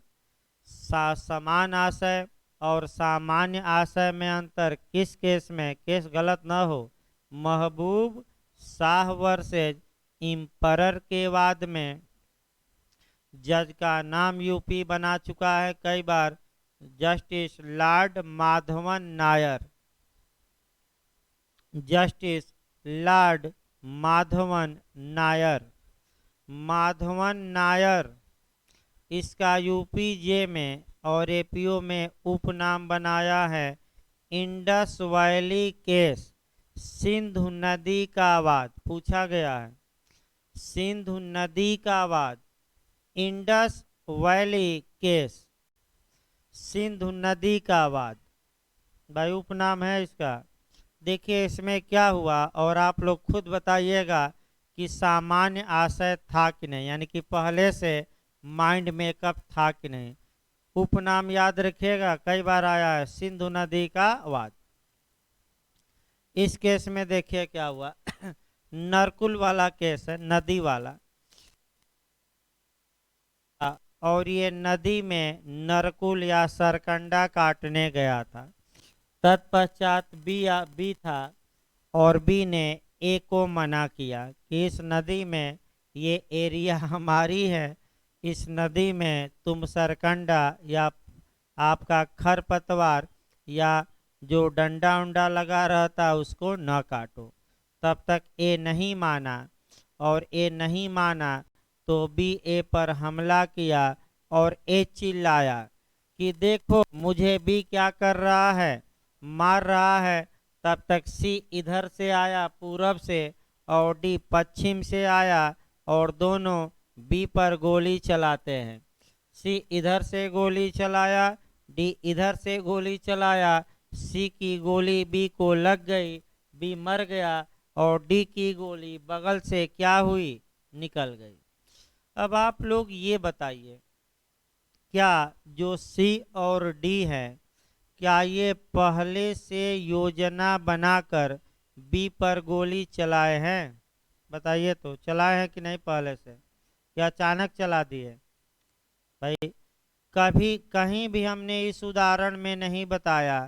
समान आशय और सामान्य आशय में अंतर किस केस में, केस गलत न हो, महबूब शाह वर्सेज इम्परर के वाद में। जज का नाम यूपी बना चुका है कई बार, justice lord Madhavan Nair. Justice lord Madhavan Nair. Madhavan Nair इसका यूपीजे में और एपीओ में उपनाम बनाया है इंडस वैली केस, सिंधु नदी का वाद। पूछा गया है सिंधु नदी का वाद, इंडस वैली केस, सिंधु नदी का वाद, भाई उपनाम है इसका। देखिए इसमें क्या हुआ और आप लोग खुद बताइएगा कि सामान्य आशय था कि नहीं, यानी कि पहले से माइंड मेकअप था कि नहीं। उपनाम याद रखिएगा, कई बार आया है सिंधु नदी का वाद। इस केस में देखिए क्या हुआ नरकुल वाला केस है, नदी वाला। और ये नदी में नरकुल या सरकंडा काटने गया था। तत्पश्चात बी था और बी ने ए को मना किया कि इस नदी में ये एरिया हमारी है, इस नदी में तुम सरकंडा या आपका खरपतवार या जो डंडा उंडा लगा रहता उसको न काटो। तब तक ए नहीं माना और ए नहीं माना तो बी ए पर हमला किया और ए चिल्लाया कि देखो मुझे बी क्या कर रहा है, मार रहा है। तब तक सी इधर से आया पूरब से और डी पश्चिम से आया और दोनों बी पर गोली चलाते हैं। सी इधर से गोली चलाया, डी इधर से गोली चलाया। सी की गोली बी को लग गई, बी मर गया और डी की गोली बगल से क्या हुई, निकल गई। अब आप लोग ये बताइए, क्या जो सी और डी है क्या ये पहले से योजना बनाकर बी पर गोली चलाए हैं? बताइए तो, चलाए हैं कि नहीं पहले से, या अचानक चला दिए? भाई कभी कहीं भी हमने इस उदाहरण में नहीं बताया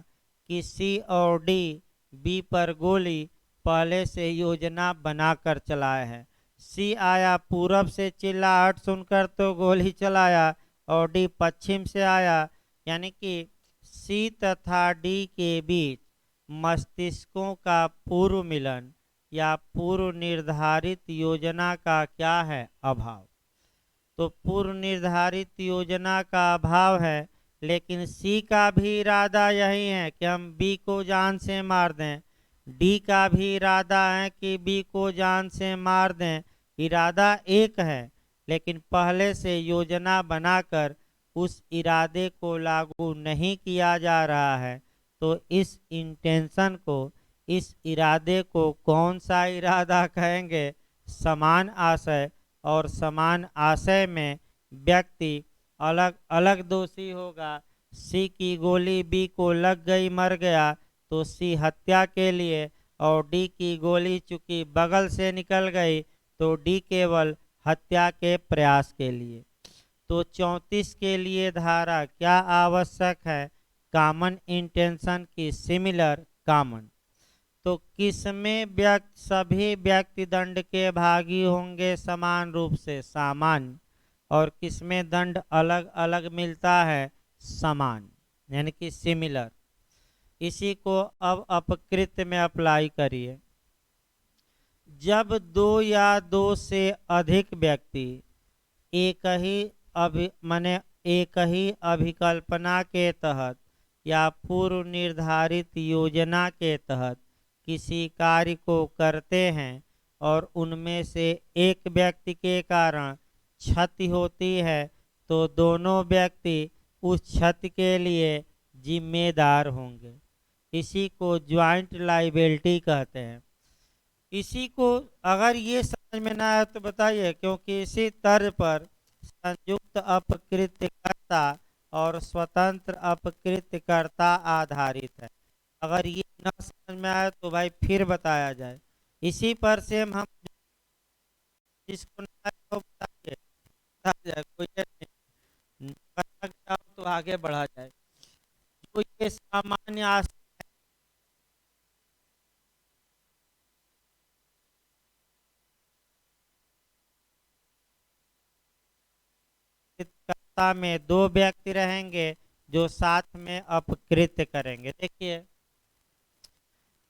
कि सी और डी बी पर गोली पहले से योजना बनाकर चलाए हैं। सी आया पूरब से, चिल्लाहट सुनकर तो गोली चलाया और डी पश्चिम से आया, यानी कि सी तथा डी के बीच मस्तिष्कों का पूर्व मिलन या पूर्व निर्धारित योजना का क्या है, अभाव। तो पूर्व निर्धारित योजना का अभाव है, लेकिन सी का भी इरादा यही है कि हम बी को जान से मार दें। डी का भी इरादा है कि बी को जान से मार दें। इरादा एक है लेकिन पहले से योजना बनाकर उस इरादे को लागू नहीं किया जा रहा है। तो इस इंटेंशन को, इस इरादे को कौन सा इरादा कहेंगे? समान आशय। और समान आशय में व्यक्ति अलग अलग दोषी होगा। सी की गोली बी को लग गई, मर गया, तो सी हत्या के लिए, और डी की गोली चूंकि बगल से निकल गई तो डी केवल हत्या के प्रयास के लिए। तो 34 के लिए धारा क्या आवश्यक है? कॉमन इंटेंशन की सिमिलर कॉमन। तो किसमें व्यक्ति सभी व्यक्ति दंड के भागी होंगे समान रूप से? सामान्य। और किसमें दंड अलग अलग मिलता है? समान, यानी कि सिमिलर। इसी को अब अपकृत्य में अप्लाई करिए। जब दो या दो से अधिक व्यक्ति एक ही एक ही अभिकल्पना के तहत या पूर्व निर्धारित योजना के तहत किसी कार्य को करते हैं और उनमें से एक व्यक्ति के कारण क्षति होती है तो दोनों व्यक्ति उस क्षति के लिए जिम्मेदार होंगे। इसी को ज्वाइंट लाइबिलिटी कहते हैं। इसी को अगर ये समझ में ना आए तो बताइए, क्योंकि इसी तर्ज पर संयुक्त अपकृत्यकर्ता और स्वतंत्र अपकृत्यकर्ता आधारित है। अगर ये न समझ में आए तो भाई फिर बताया जाए। इसी पर सेम हम जिसको ना आए तो बताइए, बता जाए कोई नहीं, बता गया हो तो आगे बढ़ा जाए। जो ये सामान्य कर्ता में दो व्यक्ति रहेंगे जो साथ में अपकृत्य करेंगे। देखिए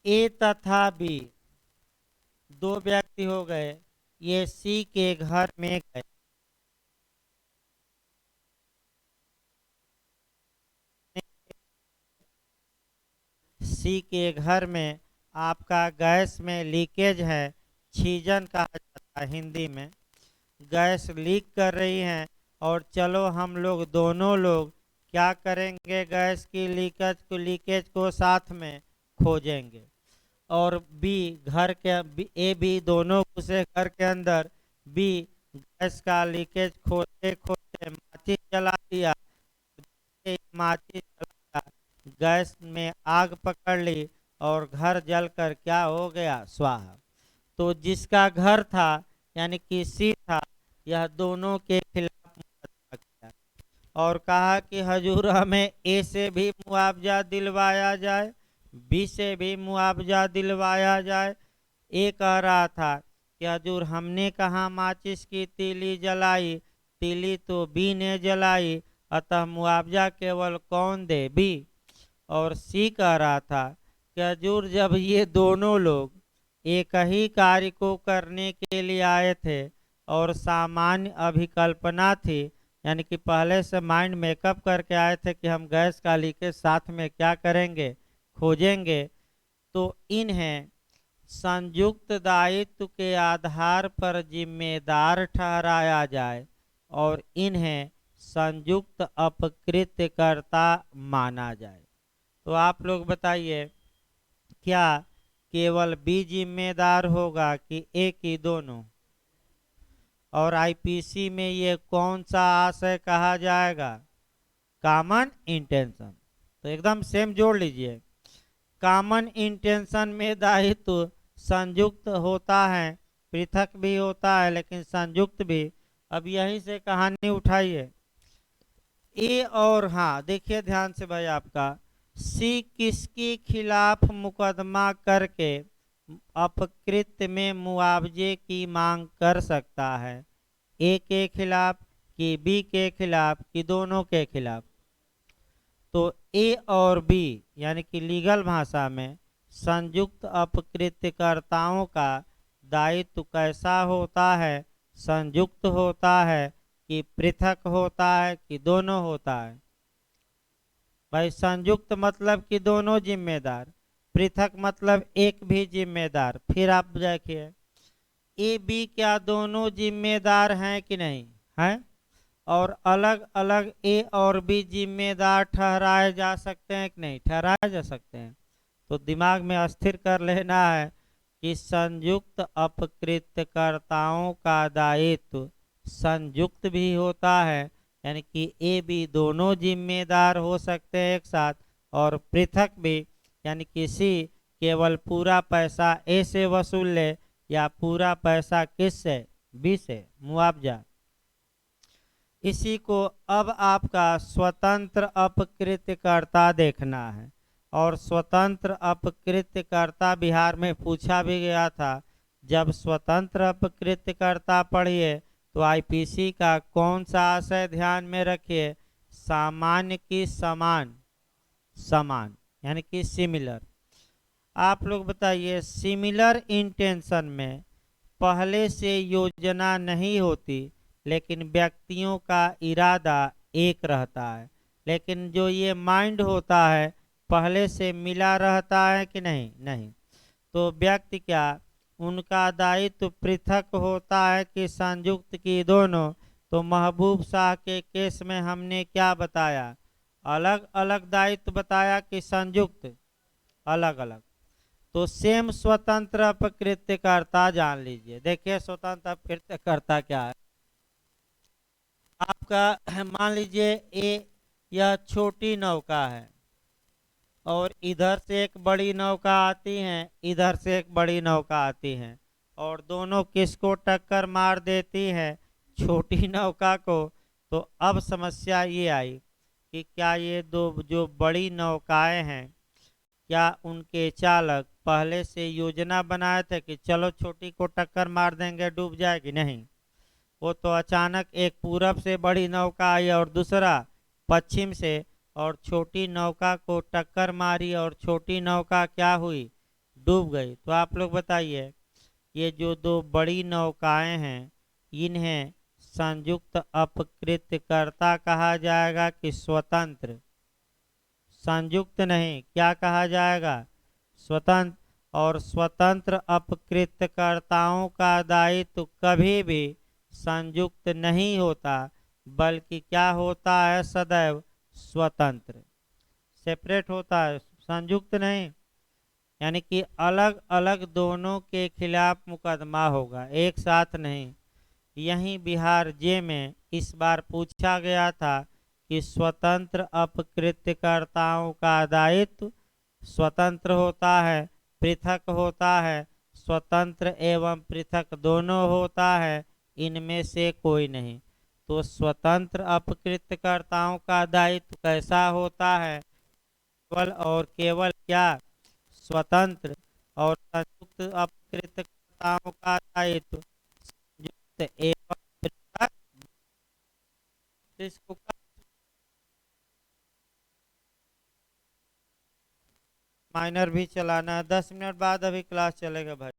ए तथा बी दो व्यक्ति हो गए, ये सी के घर में गए। सी के घर में आपका गैस में लीकेज है, छीजन कहा जाता है हिंदी में। गैस लीक कर रही है और चलो हम लोग दोनों लोग क्या करेंगे, गैस की लीकेज को साथ में खोजेंगे। और बी घर के ए बी दोनों घुसे घर के अंदर। बी गैस का लीकेज खोदते खोदते माचिस जला दिया। माचिस जला गैस में आग पकड़ ली और घर जलकर क्या हो गया, स्वाहा। तो जिसका घर था यानी कि सी था, यह दोनों के खिलाफ मुकदमा किया और कहा कि हजूर हमें ए से भी मुआवजा दिलवाया जाए, बी से भी मुआवजा दिलवाया जाए। ए कह रहा था कि हजूर हमने कहाँ माचिस की तीली जलाई, तीली तो बी ने जलाई, अतः मुआवजा केवल कौन दे, बी। और सी कह रहा था कि हजूर जब ये दोनों लोग एक ही कार्य को करने के लिए आए थे और सामान्य अभिकल्पना थी, यानी कि पहले से माइंड मेकअप करके आए थे कि हम गैस का लीकेज साथ में क्या करेंगे, खोजेंगे, तो इन्हें संयुक्त दायित्व के आधार पर जिम्मेदार ठहराया जाए और इन्हें संयुक्त अपकृत्यकर्ता माना जाए। तो आप लोग बताइए, क्या केवल बी जिम्मेदार होगा कि ए की दोनों? और आईपीसी में ये कौन सा आशय कहा जाएगा, कॉमन इंटेंशन। तो एकदम सेम जोड़ लीजिए, कॉमन इंटेंशन में दायित्व संयुक्त होता है, पृथक भी होता है लेकिन संयुक्त भी। अब यहीं से कहानी उठाइए ए और, हाँ देखिए ध्यान से भाई, आपका सी किसके खिलाफ मुकदमा करके अपकृत्य में मुआवजे की मांग कर सकता है, ए के खिलाफ कि बी के खिलाफ कि दोनों के खिलाफ? तो ए और बी यानी कि लीगल भाषा में संयुक्त अपकृत्यकर्ताओं का दायित्व कैसा होता है, संयुक्त होता है कि पृथक होता है कि दोनों होता है? भाई संयुक्त मतलब कि दोनों जिम्मेदार, पृथक मतलब एक भी जिम्मेदार। फिर आप देखिए ए बी क्या दोनों जिम्मेदार हैं कि नहीं हैं? और अलग अलग ए और बी जिम्मेदार ठहराए जा सकते हैं कि नहीं ठहराए जा सकते हैं? तो दिमाग में अस्थिर कर लेना है कि संयुक्त अपकृत्यकर्ताओं का दायित्व संयुक्त भी होता है, यानी कि ए बी दोनों जिम्मेदार हो सकते हैं एक साथ, और पृथक भी, यानी कि सी केवल पूरा पैसा ए से वसूल ले या पूरा पैसा किस से, बी से, मुआवजा। इसी को अब आपका स्वतंत्र अपकृत्यकर्ता देखना है। और स्वतंत्र अपकृत्यकर्ता बिहार में पूछा भी गया था। जब स्वतंत्र अपकृत्यकर्ता पढ़िए तो आईपीसी का कौन सा आशय ध्यान में रखिए, सामान्य की समान, समान यानी कि सिमिलर। आप लोग बताइए सिमिलर इंटेंशन में पहले से योजना नहीं होती, लेकिन व्यक्तियों का इरादा एक रहता है। लेकिन जो ये माइंड होता है पहले से मिला रहता है कि नहीं? नहीं। तो व्यक्ति क्या, उनका दायित्व पृथक होता है कि संयुक्त की दोनों? तो महबूब शाह के केस में हमने क्या बताया? अलग अलग दायित्व बताया कि संयुक्त? अलग अलग। तो सेम स्वतंत्र अपकृत्यकर्ता जान लीजिए। देखिए स्वतंत्र अपकृत्यकर्ता क्या है। आपका मान लीजिए यह छोटी नौका है और इधर से एक बड़ी नौका आती है, इधर से एक बड़ी नौका आती है, और दोनों किसको टक्कर मार देती है? छोटी नौका को। तो अब समस्या ये आई कि क्या ये दो जो बड़ी नौकाएं हैं, क्या उनके चालक पहले से योजना बनाए थे कि चलो छोटी को टक्कर मार देंगे, डूब जाएगी? नहीं। वो तो अचानक एक पूरब से बड़ी नौका आई और दूसरा पश्चिम से, और छोटी नौका को टक्कर मारी और छोटी नौका क्या हुई? डूब गई। तो आप लोग बताइए, ये जो दो बड़ी नौकाएं हैं इन्हें संयुक्त अपकृत्यकर्ता कहा जाएगा कि स्वतंत्र? संयुक्त नहीं, क्या कहा जाएगा? स्वतंत्र। और स्वतंत्र अपकृत्यकर्ताओं का दायित्व कभी भी संयुक्त नहीं होता, बल्कि क्या होता है? सदैव स्वतंत्र, सेपरेट होता है, संयुक्त नहीं। यानी कि अलग अलग दोनों के खिलाफ मुकदमा होगा, एक साथ नहीं। यहीं बिहार जे में इस बार पूछा गया था कि स्वतंत्र अपकृत्यकर्ताओं का दायित्व स्वतंत्र होता है, पृथक होता है, स्वतंत्र एवं पृथक दोनों होता है, इनमें से कोई नहीं। तो स्वतंत्र अपकृत्यकर्ताओं का दायित्व कैसा होता है? केवल और केवल क्या? स्वतंत्र। और संयुक्त अपकृत्यकर्ताओं का दायित्व संयुक्त एवं पृथक। इसको माइनर भी चलाना है। 10 मिनट बाद अभी क्लास चलेगा भाई।